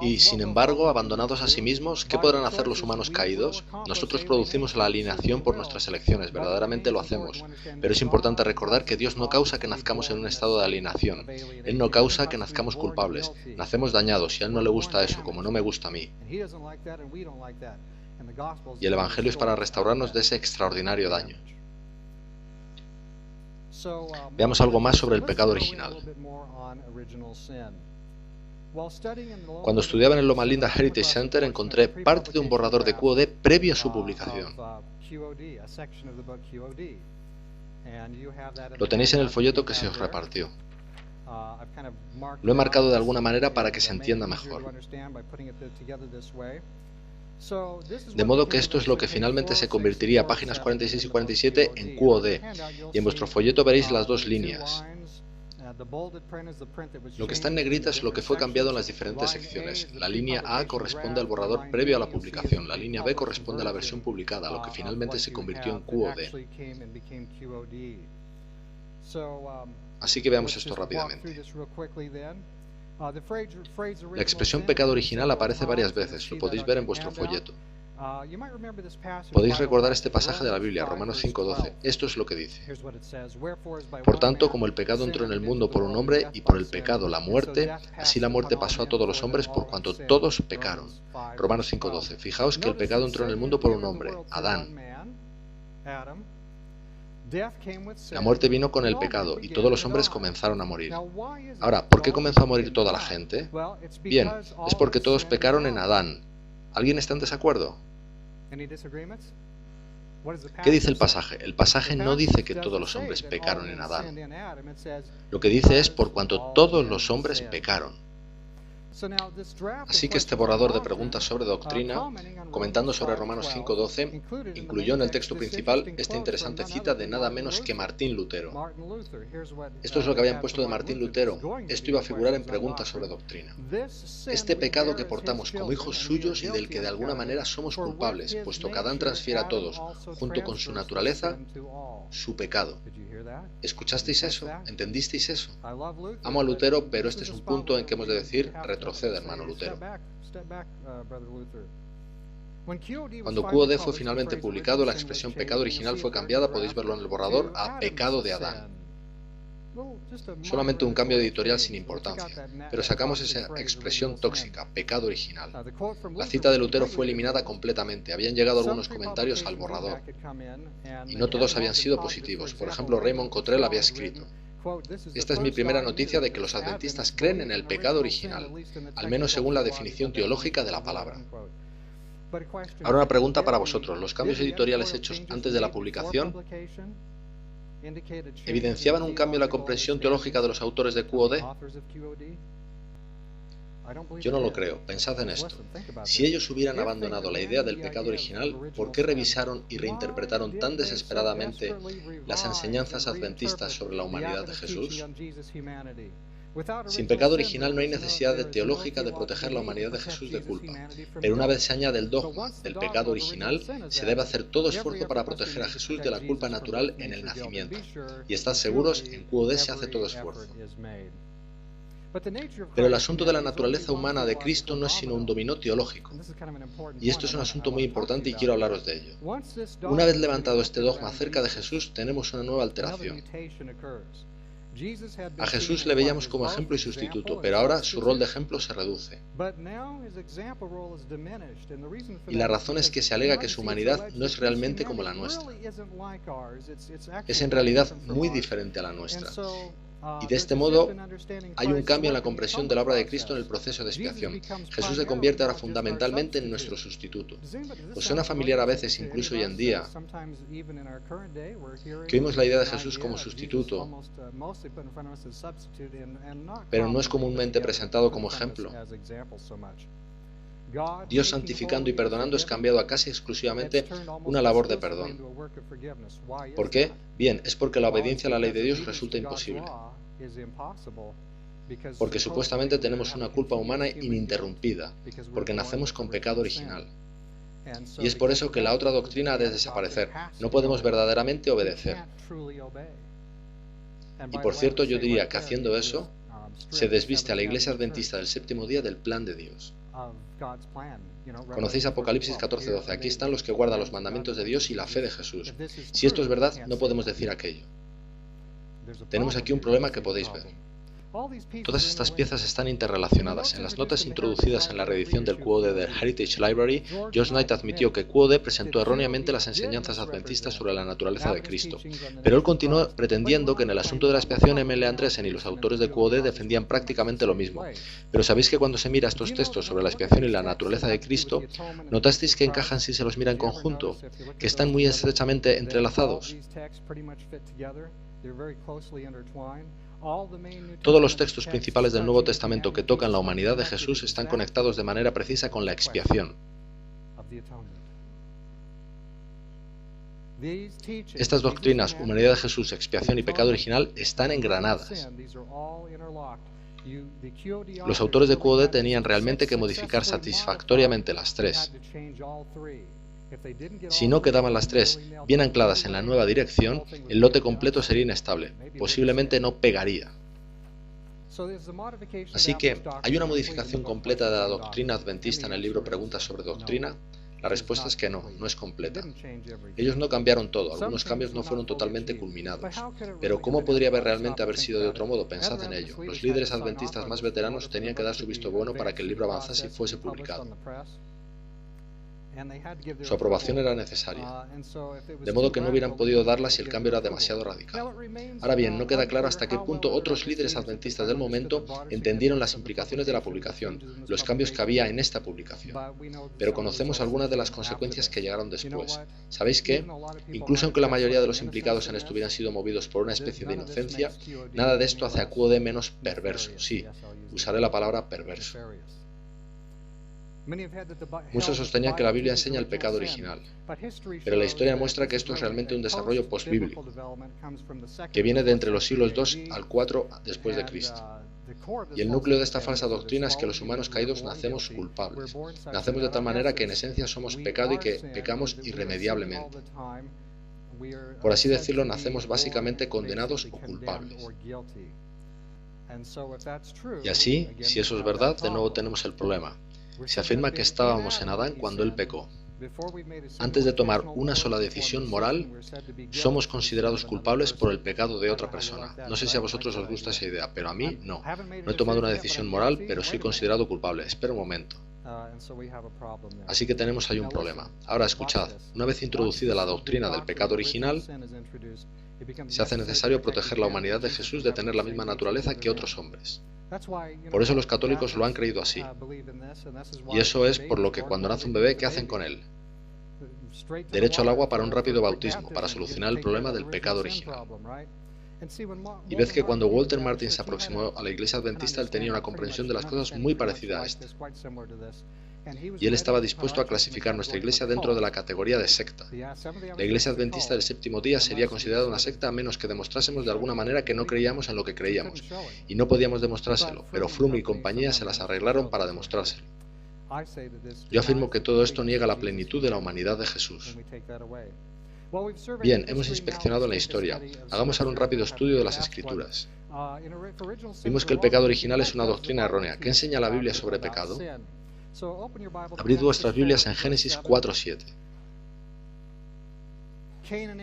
Y sin embargo, abandonados a sí mismos, ¿qué podrán hacer los humanos caídos? Nosotros producimos la alienación por nuestras elecciones, verdaderamente lo hacemos. Pero es importante recordar que Dios no causa que nazcamos en un estado de alienación. Él no causa que nazcamos culpables. Nacemos dañados y a Él no le gusta eso, como no me gusta a mí. Y el Evangelio es para restaurarnos de ese extraordinario daño. Veamos algo más sobre el pecado original. Cuando estudiaba en el Loma Linda Heritage Center encontré parte de un borrador de QOD previo a su publicación. Lo tenéis en el folleto que se os repartió. Lo he marcado de alguna manera para que se entienda mejor. De modo que esto es lo que finalmente se convertiría, páginas 46 y 47, en QOD. Y en vuestro folleto veréis las dos líneas. Lo que está en negrita es lo que fue cambiado en las diferentes secciones. La línea A corresponde al borrador previo a la publicación. La línea B corresponde a la versión publicada, lo que finalmente se convirtió en QOD. Así que veamos esto rápidamente. La expresión pecado original aparece varias veces, lo podéis ver en vuestro folleto. Podéis recordar este pasaje de la Biblia, Romanos 5:12. Esto es lo que dice. Por tanto, como el pecado entró en el mundo por un hombre y por el pecado la muerte, así la muerte pasó a todos los hombres por cuanto todos pecaron. Romanos 5:12. Fijaos que el pecado entró en el mundo por un hombre, Adán. La muerte vino con el pecado y todos los hombres comenzaron a morir. Ahora, ¿por qué comenzó a morir toda la gente? Bien, es porque todos pecaron en Adán. ¿Alguien está en desacuerdo? ¿Qué dice el pasaje? El pasaje no dice que todos los hombres pecaron en Adán. Lo que dice es por cuanto todos los hombres pecaron. Así que este borrador de preguntas sobre doctrina, comentando sobre Romanos 5:12, incluyó en el texto principal esta interesante cita de nada menos que Martín Lutero. Esto es lo que habían puesto de Martín Lutero. Esto iba a figurar en preguntas sobre doctrina. Este pecado que portamos como hijos suyos y del que de alguna manera somos culpables, puesto que Adán transfiere a todos, junto con su naturaleza, su pecado. ¿Escuchasteis eso? ¿Entendisteis eso? Amo a Lutero, pero este es un punto en que hemos de decir retrocede, hermano Lutero. Cuando QOD fue finalmente publicado, la expresión pecado original fue cambiada, podéis verlo en el borrador, a pecado de Adán. Solamente un cambio editorial sin importancia, pero sacamos esa expresión tóxica, pecado original. La cita de Lutero fue eliminada completamente, habían llegado algunos comentarios al borrador, y no todos habían sido positivos. Por ejemplo, Raymond Cottrell había escrito: esta es mi primera noticia de que los adventistas creen en el pecado original, al menos según la definición teológica de la palabra. Ahora una pregunta para vosotros. ¿Los cambios editoriales hechos antes de la publicación evidenciaban un cambio en la comprensión teológica de los autores de QOD? Yo no lo creo. Pensad en esto. Si ellos hubieran abandonado la idea del pecado original, ¿por qué revisaron y reinterpretaron tan desesperadamente las enseñanzas adventistas sobre la humanidad de Jesús? Sin pecado original no hay necesidad teológica de proteger la humanidad de Jesús de culpa, pero una vez se añade el dogma del pecado original, se debe hacer todo esfuerzo para proteger a Jesús de la culpa natural en el nacimiento. Y estad seguros, en QOD se hace todo esfuerzo. Pero el asunto de la naturaleza humana de Cristo no es sino un dominó teológico. Y esto es un asunto muy importante y quiero hablaros de ello. Una vez levantado este dogma acerca de Jesús, tenemos una nueva alteración. A Jesús le veíamos como ejemplo y sustituto, pero ahora su rol de ejemplo se reduce. Y la razón es que se alega que su humanidad no es realmente como la nuestra. Es en realidad muy diferente a la nuestra. Y de este modo hay un cambio en la comprensión de la obra de Cristo en el proceso de expiación. Jesús se convierte ahora fundamentalmente en nuestro sustituto. ¿Os suena familiar a veces, incluso hoy en día, que oímos la idea de Jesús como sustituto, pero no es comúnmente presentado como ejemplo? Dios, santificando y perdonando, es cambiado a casi exclusivamente una labor de perdón. ¿Por qué? Bien, es porque la obediencia a la ley de Dios resulta imposible. Porque supuestamente tenemos una culpa humana ininterrumpida, porque nacemos con pecado original. Y es por eso que la otra doctrina ha de desaparecer. No podemos verdaderamente obedecer. Y por cierto, yo diría que haciendo eso, se desviste a la Iglesia Adventista del séptimo día del plan de Dios. Conocéis Apocalipsis 14:12. Aquí están los que guardan los mandamientos de Dios y la fe de Jesús. Si esto es verdad, no podemos decir aquello. Tenemos aquí un problema que podéis ver. Todas estas piezas están interrelacionadas. En las notas introducidas en la reedición del QOD del Heritage Library, George Knight admitió que QOD presentó erróneamente las enseñanzas adventistas sobre la naturaleza de Cristo, pero él continuó pretendiendo que en el asunto de la expiación M.L. Andresen y los autores de QOD defendían prácticamente lo mismo. Pero ¿sabéis que cuando se mira estos textos sobre la expiación y la naturaleza de Cristo, notasteis que encajan si se los mira en conjunto, que están muy estrechamente entrelazados? Todos los textos principales del Nuevo Testamento que tocan la humanidad de Jesús están conectados de manera precisa con la expiación. Estas doctrinas, humanidad de Jesús, expiación y pecado original, están engranadas. Los autores de QOD tenían realmente que modificar satisfactoriamente las tres. Si no quedaban las tres bien ancladas en la nueva dirección, el lote completo sería inestable, posiblemente no pegaría. Así que, ¿hay una modificación completa de la doctrina adventista en el libro Preguntas sobre Doctrina? La respuesta es que no, no es completa. Ellos no cambiaron todo, algunos cambios no fueron totalmente culminados. Pero ¿cómo podría realmente haber sido de otro modo? Pensad en ello. Los líderes adventistas más veteranos tenían que dar su visto bueno para que el libro avanzase y fuese publicado. Su aprobación era necesaria, de modo que no hubieran podido darla si el cambio era demasiado radical. Ahora bien, no queda claro hasta qué punto otros líderes adventistas del momento entendieron las implicaciones de la publicación, los cambios que había en esta publicación. Pero conocemos algunas de las consecuencias que llegaron después. ¿Sabéis qué? Incluso aunque la mayoría de los implicados en esto hubieran sido movidos por una especie de inocencia, nada de esto hace a QOD menos perverso. Sí, usaré la palabra perverso. Muchos sostenían que la Biblia enseña el pecado original, pero la historia muestra que esto es realmente un desarrollo postbíblico, que viene de entre los siglos II al IV después de Cristo. Y el núcleo de esta falsa doctrina es que los humanos caídos nacemos culpables. Nacemos de tal manera que en esencia somos pecado y que pecamos irremediablemente. Por así decirlo, nacemos básicamente condenados o culpables. Y así, si eso es verdad, de nuevo tenemos el problema. Se afirma que estábamos en Adán cuando él pecó. Antes de tomar una sola decisión moral, somos considerados culpables por el pecado de otra persona. No sé si a vosotros os gusta esa idea, pero a mí no. No he tomado una decisión moral, pero soy considerado culpable. Espera un momento. Así que tenemos ahí un problema. Ahora escuchad, una vez introducida la doctrina del pecado original, se hace necesario proteger la humanidad de Jesús de tener la misma naturaleza que otros hombres. Por eso los católicos lo han creído así. Y eso es por lo que cuando nace un bebé, ¿qué hacen con él? Derecho al agua para un rápido bautismo, para solucionar el problema del pecado original. Y ves que cuando Walter Martin se aproximó a la Iglesia Adventista, él tenía una comprensión de las cosas muy parecida a esta. Y él estaba dispuesto a clasificar nuestra Iglesia dentro de la categoría de secta. La Iglesia Adventista del Séptimo Día sería considerada una secta a menos que demostrásemos de alguna manera que no creíamos en lo que creíamos. Y no podíamos demostrárselo, pero Froome y compañía se las arreglaron para demostrárselo. Yo afirmo que todo esto niega la plenitud de la humanidad de Jesús. Bien, hemos inspeccionado la historia. Hagamos ahora un rápido estudio de las Escrituras. Vimos que el pecado original es una doctrina errónea. ¿Qué enseña la Biblia sobre pecado? Abrid vuestras Biblias en Génesis 4:7.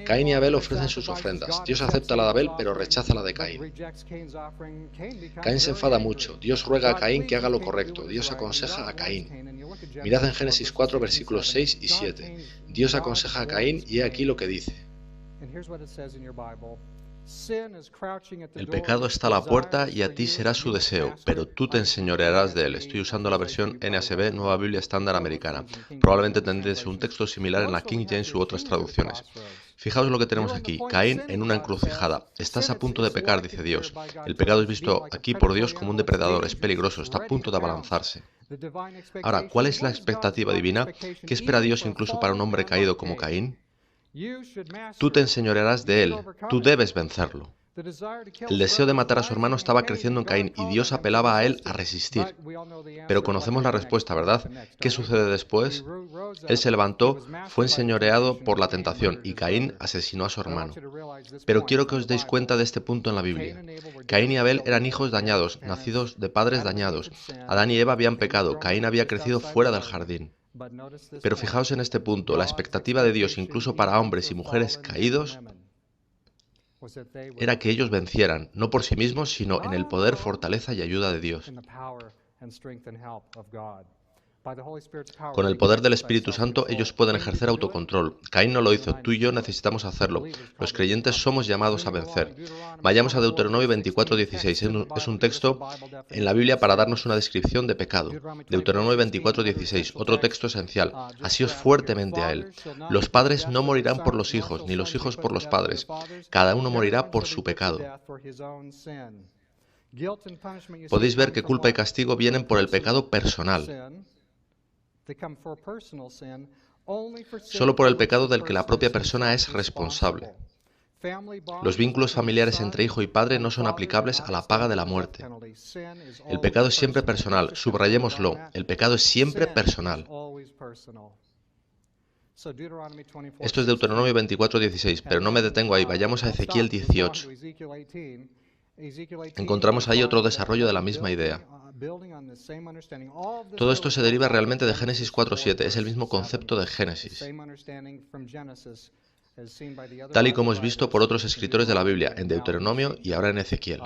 Caín y Abel ofrecen sus ofrendas. Dios acepta la de Abel, pero rechaza la de Caín. Caín se enfada mucho. Dios ruega a Caín que haga lo correcto. Dios aconseja a Caín. Mirad en Génesis 4, versículos 6 y 7. Dios aconseja a Caín y he aquí lo que dice. El pecado está a la puerta y a ti será su deseo, pero tú te enseñorearás de él. Estoy usando la versión NASB, Nueva Biblia Estándar Americana. Probablemente tendréis un texto similar en la King James u otras traducciones. Fijaos lo que tenemos aquí. Caín en una encrucijada. Estás a punto de pecar, dice Dios. El pecado es visto aquí por Dios como un depredador, es peligroso, está a punto de abalanzarse. Ahora, ¿cuál es la expectativa divina? ¿Qué espera Dios incluso para un hombre caído como Caín? Tú te enseñorearás de él, tú debes vencerlo. El deseo de matar a su hermano estaba creciendo en Caín y Dios apelaba a él a resistir. Pero conocemos la respuesta, ¿verdad? ¿Qué sucede después? Él se levantó, fue enseñoreado por la tentación y Caín asesinó a su hermano. Pero quiero que os deis cuenta de este punto en la Biblia. Caín y Abel eran hijos dañados, nacidos de padres dañados. Adán y Eva habían pecado, Caín había crecido fuera del jardín. Pero fijaos en este punto, la expectativa de Dios incluso para hombres y mujeres caídos era que ellos vencieran, no por sí mismos, sino en el poder, fortaleza y ayuda de Dios. Con el poder del Espíritu Santo ellos pueden ejercer autocontrol. Caín no lo hizo, tú y yo necesitamos hacerlo. Los creyentes somos llamados a vencer. Vayamos a Deuteronomio 24:16. Es un texto en la Biblia para darnos una descripción de pecado. Deuteronomio 24:16, otro texto esencial. Asíos fuertemente a él. Los padres no morirán por los hijos, ni los hijos por los padres. Cada uno morirá por su pecado. Podéis ver que culpa y castigo vienen por el pecado personal. Solo por el pecado del que la propia persona es responsable. Los vínculos familiares entre hijo y padre no son aplicables a la paga de la muerte. El pecado es siempre personal, subrayémoslo, el pecado es siempre personal. Esto es Deuteronomio 24:16, pero no me detengo ahí, vayamos a Ezequiel 18. Encontramos ahí otro desarrollo de la misma idea. Todo esto se deriva realmente de Génesis 4:7, es el mismo concepto de Génesis, tal y como es visto por otros escritores de la Biblia, en Deuteronomio y ahora en Ezequiel.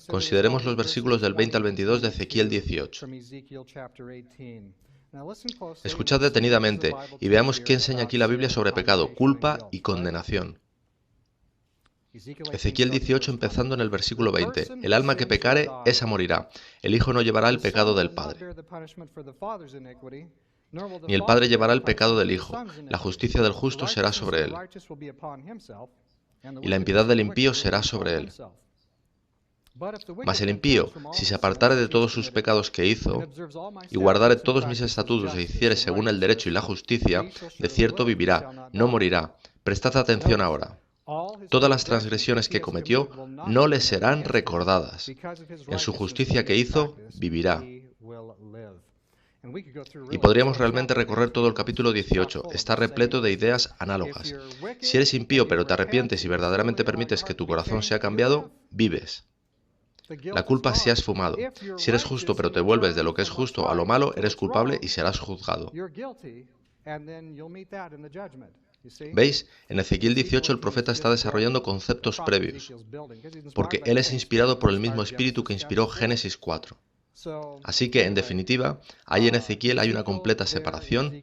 Consideremos los versículos del 20 al 22 de Ezequiel 18. Escuchad detenidamente y veamos qué enseña aquí la Biblia sobre pecado, culpa y condenación. Ezequiel 18, empezando en el versículo 20. El alma que pecare, esa morirá. El hijo no llevará el pecado del padre, ni el padre llevará el pecado del hijo. La justicia del justo será sobre él, y la impiedad del impío será sobre él. Mas el impío, si se apartare de todos sus pecados que hizo, y guardare todos mis estatutos e hiciere según el derecho y la justicia, de cierto vivirá, no morirá. Prestad atención ahora. Todas las transgresiones que cometió no le serán recordadas. En su justicia que hizo, vivirá. Y podríamos realmente recorrer todo el capítulo 18. Está repleto de ideas análogas. Si eres impío pero te arrepientes y verdaderamente permites que tu corazón sea cambiado, vives. La culpa se ha esfumado. Si eres justo pero te vuelves de lo que es justo a lo malo, eres culpable y serás juzgado. ¿Veis? En Ezequiel 18 el profeta está desarrollando conceptos previos, porque él es inspirado por el mismo espíritu que inspiró Génesis 4. Así que, en definitiva, ahí en Ezequiel hay una completa separación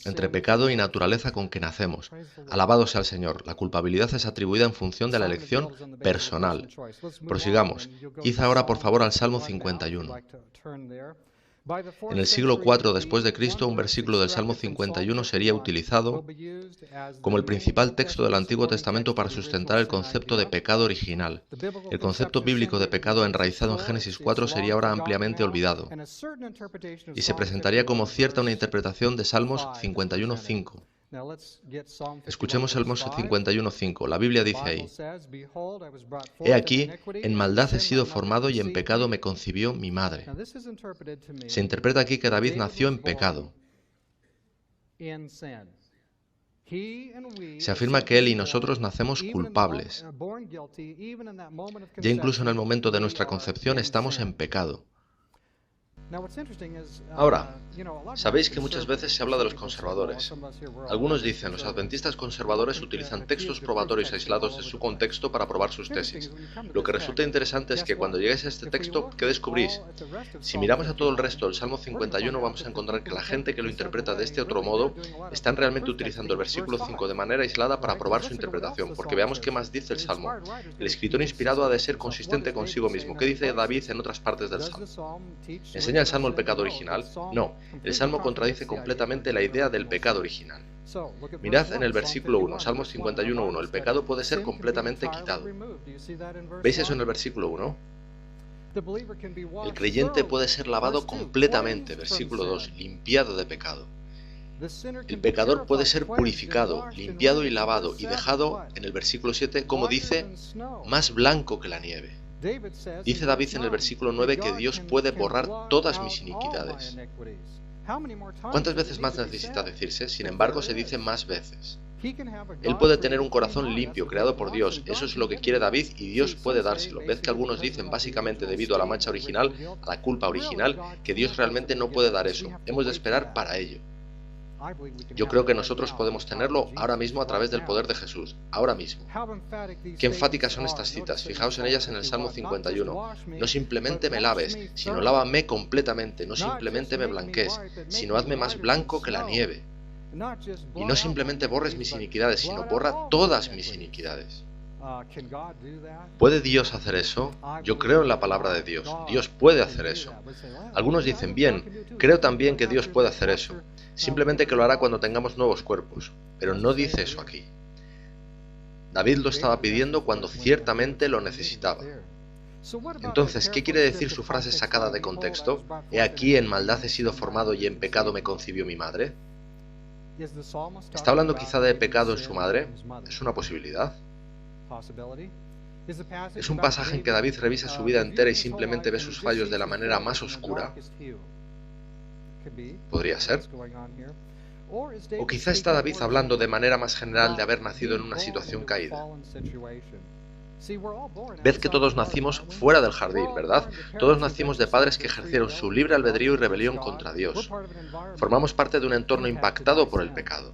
entre pecado y naturaleza con que nacemos. Alabado sea el Señor. La culpabilidad es atribuida en función de la elección personal. Prosigamos. Id ahora, por favor, al Salmo 51. En el siglo IV después de Cristo, un versículo del Salmo 51 sería utilizado como el principal texto del Antiguo Testamento para sustentar el concepto de pecado original. El concepto bíblico de pecado enraizado en Génesis 4 sería ahora ampliamente olvidado y se presentaría como cierta una interpretación de Salmos 51.5. Escuchemos Salmos 51.5. La Biblia dice ahí: He aquí, en maldad he sido formado y en pecado me concibió mi madre. Se interpreta aquí que David nació en pecado. Se afirma que él y nosotros nacemos culpables. Ya incluso en el momento de nuestra concepción estamos en pecado. Ahora, sabéis que muchas veces se habla de los conservadores. Algunos dicen, los adventistas conservadores utilizan textos probatorios aislados de su contexto para probar sus tesis. Lo que resulta interesante es que cuando lleguéis a este texto, ¿qué descubrís? Si miramos a todo el resto del Salmo 51, vamos a encontrar que la gente que lo interpreta de este otro modo están realmente utilizando el versículo 5 de manera aislada para probar su interpretación, porque veamos qué más dice el Salmo. El escritor inspirado ha de ser consistente consigo mismo. ¿Qué dice David en otras partes del Salmo? ¿Enseña el Salmo el pecado original? No, el Salmo contradice completamente la idea del pecado original. Mirad en el versículo 1, Salmos 51.1, el pecado puede ser completamente quitado. ¿Veis eso en el versículo 1? El creyente puede ser lavado completamente, versículo 2, limpiado de pecado. El pecador puede ser purificado, limpiado y lavado y dejado, en el versículo 7, como dice, más blanco que la nieve. Dice David en el versículo 9 que Dios puede borrar todas mis iniquidades. ¿Cuántas veces más necesita decirse? Sin embargo, se dice más veces. Él puede tener un corazón limpio, creado por Dios. Eso es lo que quiere David y Dios puede dárselo. Ved que algunos dicen, básicamente debido a la mancha original, a la culpa original, que Dios realmente no puede dar eso. Hemos de esperar para ello. Yo creo que nosotros podemos tenerlo ahora mismo a través del poder de Jesús, ahora mismo. Qué enfáticas son estas citas, fijaos en ellas en el Salmo 51. No simplemente me laves, sino lávame completamente, no simplemente me blanquees, sino hazme más blanco que la nieve. Y no simplemente borres mis iniquidades, sino borra todas mis iniquidades. ¿Puede Dios hacer eso? Yo creo en la palabra de Dios. Dios puede hacer eso. Algunos dicen, bien, creo también que Dios puede hacer eso. Simplemente que lo hará cuando tengamos nuevos cuerpos. Pero no dice eso aquí. David lo estaba pidiendo cuando ciertamente lo necesitaba. Entonces, ¿qué quiere decir su frase sacada de contexto? He aquí, en maldad he sido formado y en pecado me concibió mi madre. ¿Está hablando quizá de pecado en su madre? Es una posibilidad. ¿Es un pasaje en que David revisa su vida entera y simplemente ve sus fallos de la manera más oscura? Podría ser. O quizá está David hablando de manera más general de haber nacido en una situación caída. Ved que todos nacimos fuera del jardín, ¿verdad? Todos nacimos de padres que ejercieron su libre albedrío y rebelión contra Dios. Formamos parte de un entorno impactado por el pecado.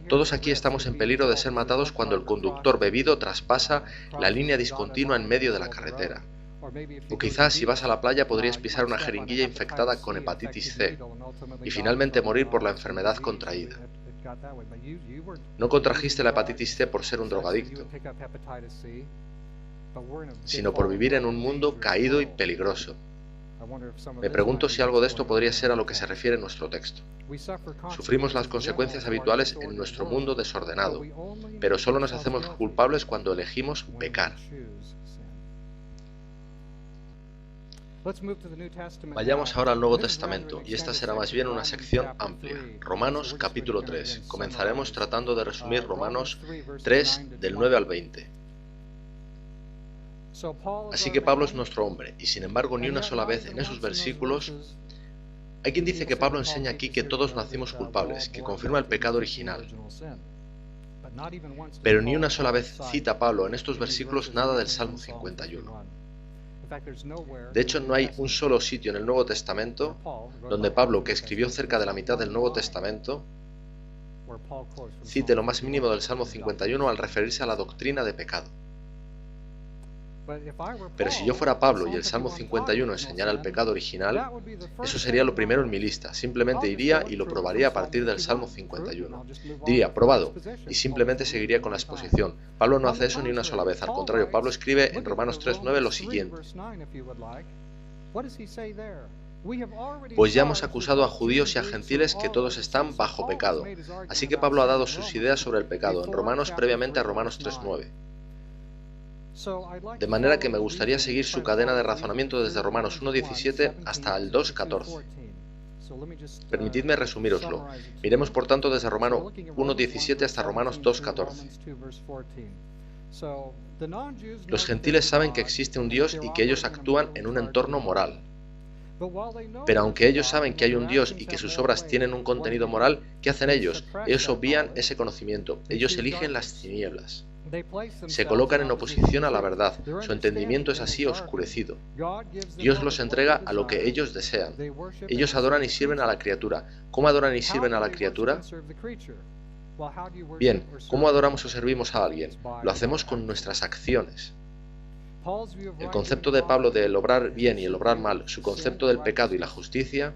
Todos aquí estamos en peligro de ser matados cuando el conductor bebido traspasa la línea discontinua en medio de la carretera. O quizás si vas a la playa podrías pisar una jeringuilla infectada con hepatitis C y finalmente morir por la enfermedad contraída. No contrajiste la hepatitis C por ser un drogadicto, sino por vivir en un mundo caído y peligroso. Me pregunto si algo de esto podría ser a lo que se refiere nuestro texto. Sufrimos las consecuencias habituales en nuestro mundo desordenado, pero solo nos hacemos culpables cuando elegimos pecar. Vayamos ahora al Nuevo Testamento, y esta será más bien una sección amplia. Romanos capítulo 3. Comenzaremos tratando de resumir Romanos 3 del 9 al 20. Así que Pablo es nuestro hombre, y sin embargo ni una sola vez en esos versículos hay quien dice que Pablo enseña aquí que todos nacimos culpables, que confirma el pecado original. Pero ni una sola vez cita Pablo en estos versículos nada del Salmo 51. De hecho, no hay un solo sitio en el Nuevo Testamento donde Pablo, que escribió cerca de la mitad del Nuevo Testamento, cite lo más mínimo del Salmo 51 al referirse a la doctrina de pecado. Pero si yo fuera Pablo y el Salmo 51 enseñara el pecado original, eso sería lo primero en mi lista. Simplemente iría y lo probaría a partir del Salmo 51. Diría, probado, y simplemente seguiría con la exposición. Pablo no hace eso ni una sola vez. Al contrario, Pablo escribe en Romanos 3:9 lo siguiente. Pues ya hemos acusado a judíos y a gentiles que todos están bajo pecado. Así que Pablo ha dado sus ideas sobre el pecado en Romanos previamente a Romanos 3:9. De manera que me gustaría seguir su cadena de razonamiento desde Romanos 1:17 hasta el 2:14. Permitidme resumíroslo. Miremos por tanto desde Romanos 1:17 hasta Romanos 2:14. Los gentiles saben que existe un Dios y que ellos actúan en un entorno moral. Pero aunque ellos saben que hay un Dios y que sus obras tienen un contenido moral, ¿qué hacen ellos? Ellos obvian ese conocimiento. Ellos eligen las tinieblas. Se colocan en oposición a la verdad. Su entendimiento es así oscurecido. Dios los entrega a lo que ellos desean. Ellos adoran y sirven a la criatura. ¿Cómo adoran y sirven a la criatura? Bien, ¿cómo adoramos o servimos a alguien? Lo hacemos con nuestras acciones. El concepto de Pablo del obrar bien y el obrar mal, su concepto del pecado y la justicia,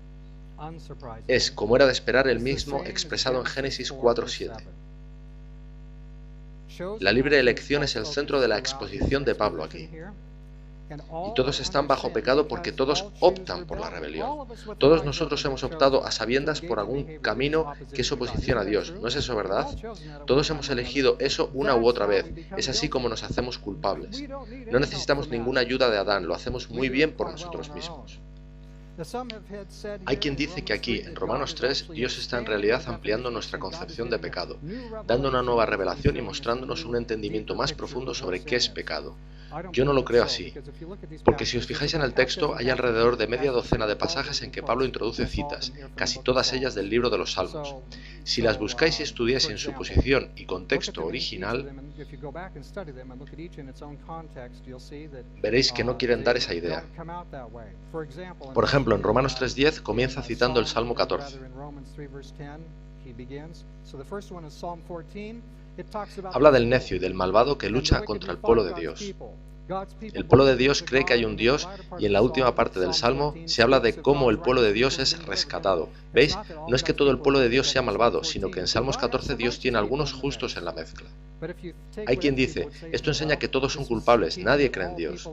es, como era de esperar, el mismo expresado en Génesis 4:7. La libre elección es el centro de la exposición de Pablo aquí. Y todos están bajo pecado porque todos optan por la rebelión. Todos nosotros hemos optado a sabiendas por algún camino que es oposición a Dios. ¿No es eso verdad? Todos hemos elegido eso una u otra vez. Es así como nos hacemos culpables. No necesitamos ninguna ayuda de Adán, lo hacemos muy bien por nosotros mismos. Hay quien dice que aquí, en Romanos 3, Dios está en realidad ampliando nuestra concepción de pecado, dando una nueva revelación y mostrándonos un entendimiento más profundo sobre qué es pecado. Yo no lo creo así, porque si os fijáis en el texto, hay alrededor de media docena de pasajes en que Pablo introduce citas, casi todas ellas del libro de los Salmos. Si las buscáis y estudiáis en su posición y contexto original, veréis que no quieren dar esa idea. Por ejemplo, en Romanos 3:10 comienza citando el Salmo 14. Habla del necio y del malvado que lucha contra el pueblo de Dios. El pueblo de Dios cree que hay un Dios y en la última parte del Salmo se habla de cómo el pueblo de Dios es rescatado. ¿Veis? No es que todo el pueblo de Dios sea malvado, sino que en Salmos 14 Dios tiene algunos justos en la mezcla. Hay quien dice, esto enseña que todos son culpables, nadie cree en Dios.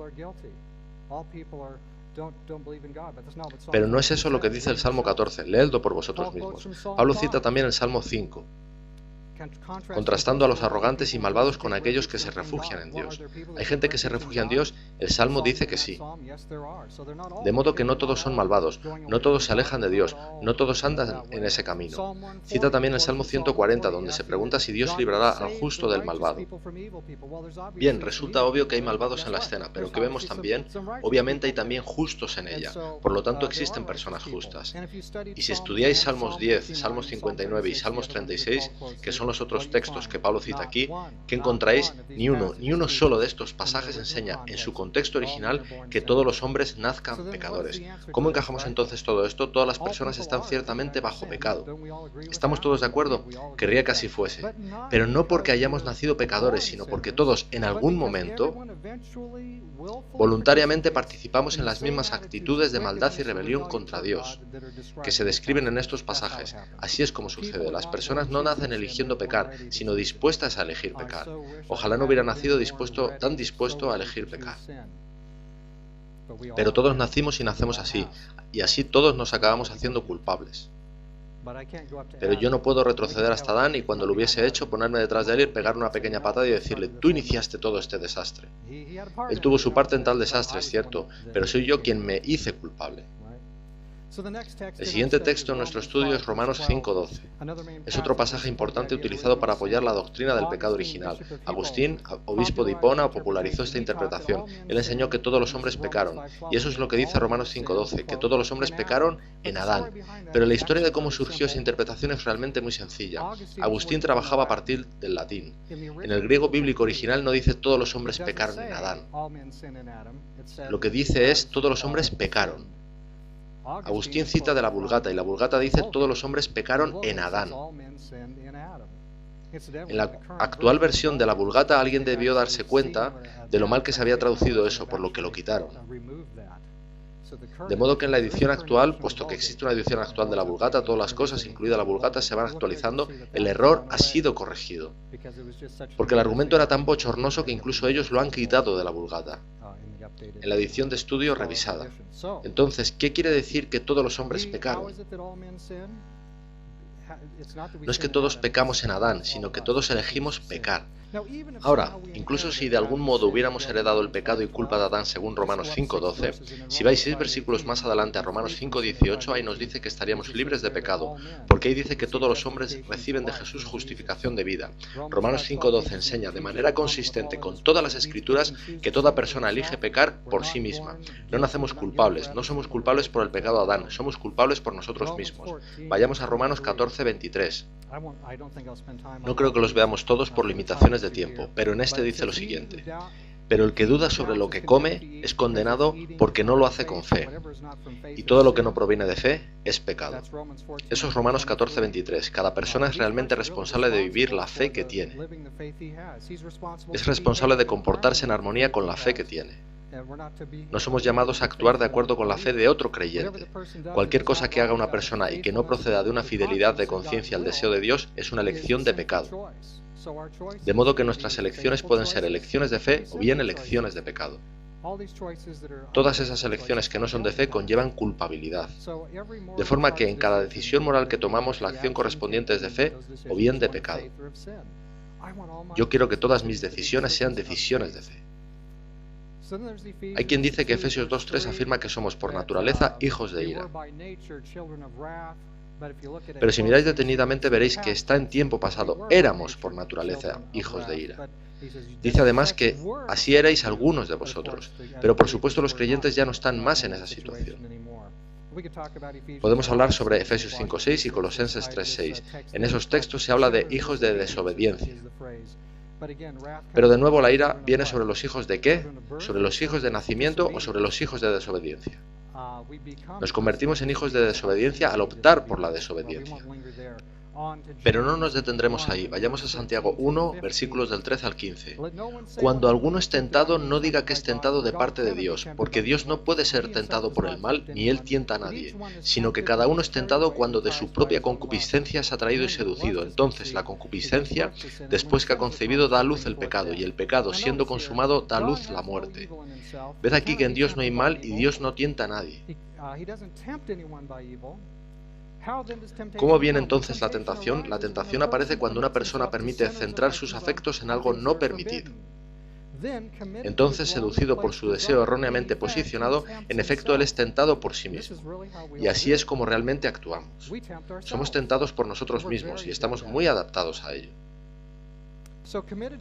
Pero no es eso lo que dice el Salmo 14, leedlo por vosotros mismos. Pablo cita también el Salmo 5. Contrastando a los arrogantes y malvados con aquellos que se refugian en Dios. ¿Hay gente que se refugia en Dios? El Salmo dice que sí. De modo que no todos son malvados, no todos se alejan de Dios, no todos andan en ese camino. Cita también el Salmo 140, donde se pregunta si Dios librará al justo del malvado. Bien, resulta obvio que hay malvados en la escena, pero ¿qué vemos también? Obviamente hay también justos en ella, por lo tanto existen personas justas. Y si estudiáis Salmos 10, Salmos 59 y Salmos 36, que son los otros textos que Pablo cita aquí, ¿qué encontraréis? Ni uno solo de estos pasajes enseña en su contexto original que todos los hombres nazcan pecadores. ¿Cómo encajamos entonces todo esto? Todas las personas están ciertamente bajo pecado. ¿Estamos todos de acuerdo? Querría que así fuese. Pero no porque hayamos nacido pecadores, sino porque todos, en algún momento, voluntariamente participamos en las mismas actitudes de maldad y rebelión contra Dios, que se describen en estos pasajes. Así es como sucede. Las personas no nacen eligiendo pecar, sino dispuestas a elegir pecar. Ojalá no hubiera nacido tan dispuesto a elegir pecar. Pero todos nacimos y nacemos así, y así todos nos acabamos haciendo culpables. Pero yo no puedo retroceder hasta Adán y cuando lo hubiese hecho ponerme detrás de él y pegarle una pequeña patada y decirle, tú iniciaste todo este desastre. Él tuvo su parte en tal desastre, es cierto, pero soy yo quien me hice culpable. El siguiente texto en nuestro estudio es Romanos 5:12. Es otro pasaje importante utilizado para apoyar la doctrina del pecado original. Agustín, obispo de Hipona, popularizó esta interpretación. Él enseñó que todos los hombres pecaron. Y eso es lo que dice Romanos 5:12, que todos los hombres pecaron en Adán. Pero la historia de cómo surgió esa interpretación es realmente muy sencilla. Agustín trabajaba a partir del latín. En el griego bíblico original no dice todos los hombres pecaron en Adán. Lo que dice es todos los hombres pecaron. Agustín cita de la Vulgata y la Vulgata dice todos los hombres pecaron en Adán. En la actual versión de la Vulgata alguien debió darse cuenta de lo mal que se había traducido eso, por lo que lo quitaron. De modo que en la edición actual, puesto que existe una edición actual de la Vulgata, todas las cosas, incluida la Vulgata, se van actualizando, el error ha sido corregido. Porque el argumento era tan bochornoso que incluso ellos lo han quitado de la Vulgata, en la edición de estudio revisada. Entonces, ¿qué quiere decir que todos los hombres pecaron? No es que todos pecamos en Adán, sino que todos elegimos pecar. Ahora, incluso si de algún modo hubiéramos heredado el pecado y culpa de Adán según Romanos 5:12, si vais 6 versículos más adelante a Romanos 5:18, ahí nos dice que estaríamos libres de pecado, porque ahí dice que todos los hombres reciben de Jesús justificación de vida. Romanos 5:12 enseña de manera consistente con todas las escrituras que toda persona elige pecar por sí misma. No nacemos culpables, no somos culpables por el pecado de Adán, somos culpables por nosotros mismos. Vayamos a Romanos 14:23. No creo que los veamos todos por limitaciones de tiempo, pero en este dice lo siguiente: pero el que duda sobre lo que come es condenado porque no lo hace con fe, y todo lo que no proviene de fe es pecado. Eso es Romanos 14:23. Cada persona es realmente responsable de vivir la fe que tiene. Es responsable de comportarse en armonía con la fe que tiene. No somos llamados a actuar de acuerdo con la fe de otro creyente. Cualquier cosa que haga una persona y que no proceda de una fidelidad de conciencia al deseo de Dios es una elección de pecado. De modo que nuestras elecciones pueden ser elecciones de fe o bien elecciones de pecado. Todas esas elecciones que no son de fe conllevan culpabilidad. De forma que en cada decisión moral que tomamos la acción correspondiente es de fe o bien de pecado. Yo quiero que todas mis decisiones sean decisiones de fe. Hay quien dice que Efesios 2:3 afirma que somos por naturaleza hijos de ira. Pero si miráis detenidamente veréis que está en tiempo pasado, éramos por naturaleza hijos de ira. Dice además que así erais algunos de vosotros, pero por supuesto los creyentes ya no están más en esa situación. Podemos hablar sobre Efesios 5:6 y Colosenses 3:6. En esos textos se habla de hijos de desobediencia. Pero de nuevo la ira viene sobre los hijos de ¿qué? ¿Sobre los hijos de nacimiento o sobre los hijos de desobediencia? Nos convertimos en hijos de desobediencia al optar por la desobediencia. Pero no nos detendremos ahí. Vayamos a Santiago 1, versículos del 13 al 15. Cuando alguno es tentado, no diga que es tentado de parte de Dios, porque Dios no puede ser tentado por el mal, ni Él tienta a nadie, sino que cada uno es tentado cuando de su propia concupiscencia es atraído y seducido. Entonces la concupiscencia, después que ha concebido, da a luz el pecado, y el pecado, siendo consumado, da a luz la muerte. Ved aquí que en Dios no hay mal y Dios no tienta a nadie. ¿Cómo viene entonces la tentación? La tentación aparece cuando una persona permite centrar sus afectos en algo no permitido. Entonces, seducido por su deseo erróneamente posicionado, en efecto él es tentado por sí mismo. Y así es como realmente actuamos. Somos tentados por nosotros mismos y estamos muy adaptados a ello.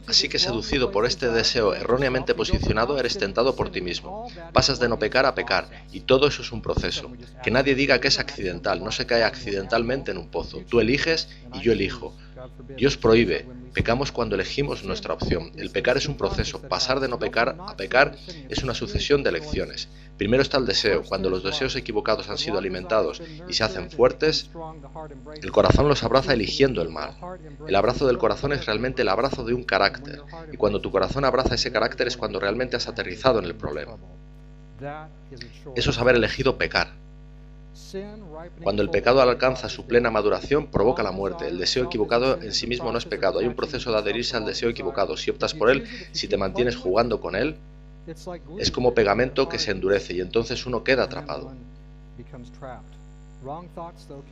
Así que seducido por este deseo erróneamente posicionado, eres tentado por ti mismo. Pasas de no pecar a pecar, y todo eso es un proceso. Que nadie diga que es accidental, no se cae accidentalmente en un pozo. Tú eliges y yo elijo. Dios prohíbe. Pecamos cuando elegimos nuestra opción. El pecar es un proceso. Pasar de no pecar a pecar es una sucesión de elecciones. Primero está el deseo. Cuando los deseos equivocados han sido alimentados y se hacen fuertes, el corazón los abraza eligiendo el mal. El abrazo del corazón es realmente el abrazo de un carácter. Y cuando tu corazón abraza ese carácter es cuando realmente has aterrizado en el problema. Eso es haber elegido pecar. Cuando el pecado alcanza su plena maduración, provoca la muerte. El deseo equivocado en sí mismo no es pecado. Hay un proceso de adherirse al deseo equivocado. Si optas por él, si te mantienes jugando con él, es como pegamento que se endurece y entonces uno queda atrapado.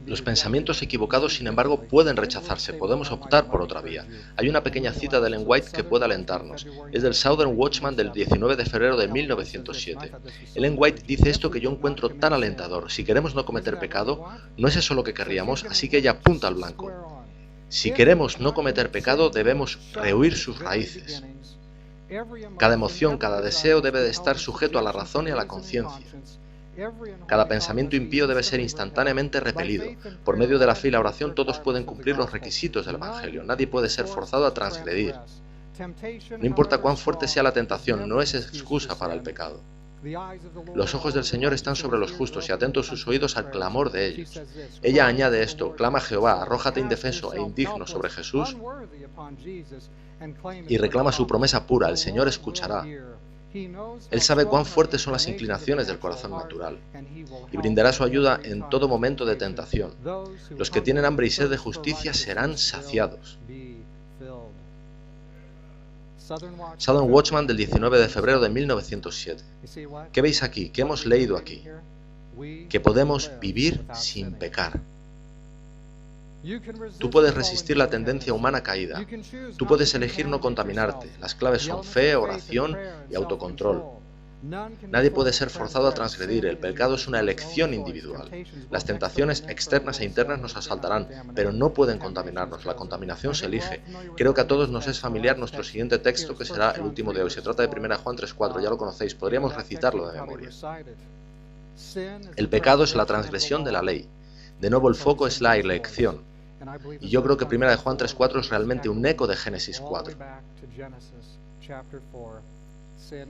Los pensamientos equivocados, sin embargo, pueden rechazarse, podemos optar por otra vía. Hay una pequeña cita de Ellen White que puede alentarnos. Es del Southern Watchman del 19 de febrero de 1907. Ellen White dice esto que yo encuentro tan alentador. Si queremos no cometer pecado, no es eso lo que querríamos, así que ella apunta al blanco. Si queremos no cometer pecado, debemos rehuir sus raíces. Cada emoción, cada deseo debe de estar sujeto a la razón y a la conciencia. Cada pensamiento impío debe ser instantáneamente repelido. Por medio de la fe y la oración todos pueden cumplir los requisitos del Evangelio. Nadie puede ser forzado a transgredir. No importa cuán fuerte sea la tentación, no es excusa para el pecado. Los ojos del Señor están sobre los justos y atentos sus oídos al clamor de ellos. Ella añade esto: clama a Jehová, arrójate indefenso e indigno sobre Jesús y reclama su promesa pura, el Señor escuchará. Él sabe cuán fuertes son las inclinaciones del corazón natural y brindará su ayuda en todo momento de tentación. Los que tienen hambre y sed de justicia serán saciados. Southern Watchman del 19 de febrero de 1907. ¿Qué veis aquí? ¿Qué hemos leído aquí? Que podemos vivir sin pecar. Tú puedes resistir la tendencia humana caída. Tú puedes elegir no contaminarte. Las claves son fe, oración y autocontrol. Nadie puede ser forzado a transgredir. El pecado es una elección individual. Las tentaciones externas e internas nos asaltarán, pero no pueden contaminarnos. La contaminación se elige. Creo que a todos nos es familiar nuestro siguiente texto, que será el último de hoy. Se trata de 1 Juan 3:4. Ya lo conocéis. Podríamos recitarlo de memoria. El pecado es la transgresión de la ley. De nuevo, el foco es la elección. Y yo creo que 1 Juan 3:4 es realmente un eco de Génesis 4.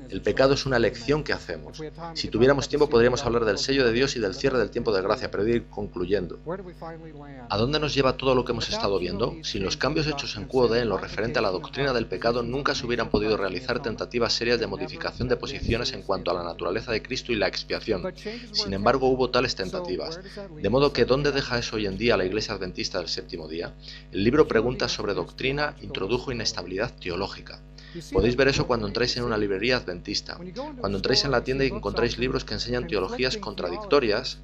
El pecado es una elección que hacemos. Si tuviéramos tiempo podríamos hablar del sello de Dios y del cierre del tiempo de gracia, pero ir concluyendo. ¿A dónde nos lleva todo lo que hemos estado viendo? Sin los cambios hechos en QOD en lo referente a la doctrina del pecado, nunca se hubieran podido realizar tentativas serias de modificación de posiciones en cuanto a la naturaleza de Cristo y la expiación. Sin embargo, hubo tales tentativas. De modo que, ¿dónde deja eso hoy en día la Iglesia Adventista del Séptimo Día? El libro Preguntas sobre Doctrina introdujo inestabilidad teológica. Podéis ver eso cuando entráis en una librería adventista. Cuando entráis en la tienda y encontráis libros que enseñan teologías contradictorias,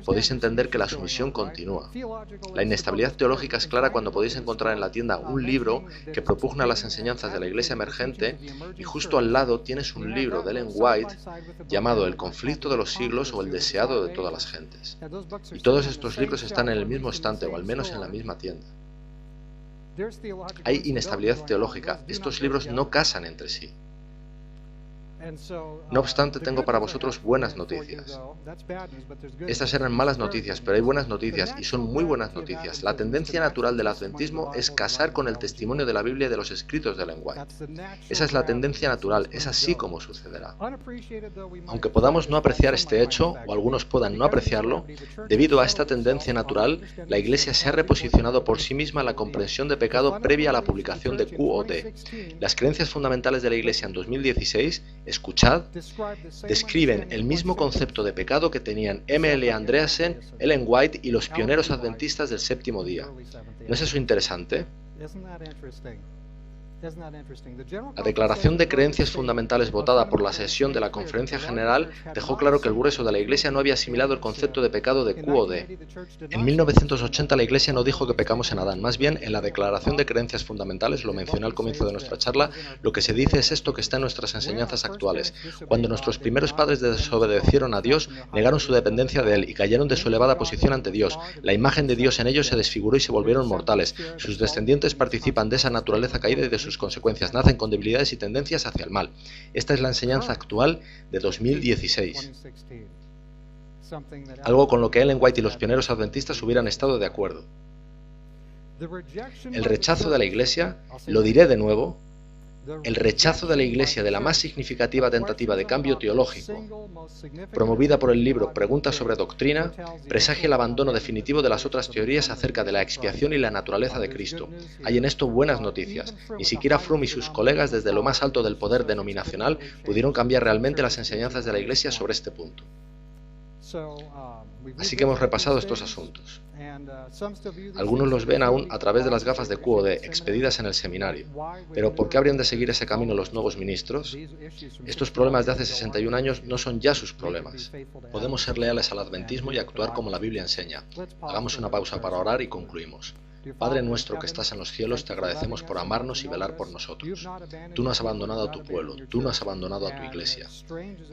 podéis entender que la sumisión continúa. La inestabilidad teológica es clara cuando podéis encontrar en la tienda un libro que propugna las enseñanzas de la iglesia emergente y justo al lado tienes un libro de Ellen White llamado El conflicto de los siglos o El deseado de todas las gentes. Y todos estos libros están en el mismo estante o al menos en la misma tienda. Hay inestabilidad teológica. Estos libros no casan entre sí. No obstante, tengo para vosotros buenas noticias. Estas eran malas noticias, pero hay buenas noticias, y son muy buenas noticias. La tendencia natural del adventismo es casar con el testimonio de la Biblia y de los escritos de Ellen White. Esa es la tendencia natural, es así como sucederá. Aunque podamos no apreciar este hecho, o algunos puedan no apreciarlo, debido a esta tendencia natural, la Iglesia se ha reposicionado por sí misma en la comprensión de pecado previa a la publicación de QOD. Las creencias fundamentales de la Iglesia en 2016, escuchad, describen el mismo concepto de pecado que tenían M.L. Andreasen, Ellen White y los pioneros adventistas del Séptimo Día. ¿No es eso interesante? La Declaración de Creencias Fundamentales votada por la sesión de la Conferencia General dejó claro que el grueso de la Iglesia no había asimilado el concepto de pecado de QOD. En 1980 la Iglesia no dijo que pecamos en Adán, más bien en la Declaración de Creencias Fundamentales, lo mencioné al comienzo de nuestra charla, lo que se dice es esto que está en nuestras enseñanzas actuales. Cuando nuestros primeros padres desobedecieron a Dios, negaron su dependencia de Él y cayeron de su elevada posición ante Dios. La imagen de Dios en ellos se desfiguró y se volvieron mortales. Sus descendientes participan de esa naturaleza caída y de sus consecuencias, nacen con debilidades y tendencias hacia el mal. Esta es la enseñanza actual de 2016. Algo con lo que Ellen White y los pioneros adventistas hubieran estado de acuerdo. El rechazo de la Iglesia, lo diré de nuevo, el rechazo de la Iglesia de la más significativa tentativa de cambio teológico, promovida por el libro Preguntas sobre Doctrina, presagia el abandono definitivo de las otras teorías acerca de la expiación y la naturaleza de Cristo. Hay en esto buenas noticias. Ni siquiera Fromm y sus colegas desde lo más alto del poder denominacional pudieron cambiar realmente las enseñanzas de la Iglesia sobre este punto. Así que hemos repasado estos asuntos. Algunos los ven aún a través de las gafas de QOD expedidas en el seminario. Pero ¿por qué habrían de seguir ese camino los nuevos ministros? Estos problemas de hace 61 años no son ya sus problemas. Podemos ser leales al adventismo y actuar como la Biblia enseña. Hagamos una pausa para orar y concluimos. Padre nuestro que estás en los cielos, te agradecemos por amarnos y velar por nosotros. Tú no has abandonado a tu pueblo, tú no has abandonado a tu iglesia.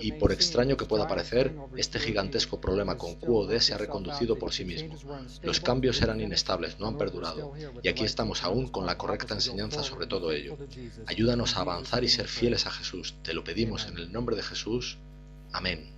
Y por extraño que pueda parecer, este gigantesco problema con QOD se ha reconducido por sí mismo. Los cambios eran inestables, no han perdurado. Y aquí estamos aún con la correcta enseñanza sobre todo ello. Ayúdanos a avanzar y ser fieles a Jesús. Te lo pedimos en el nombre de Jesús. Amén.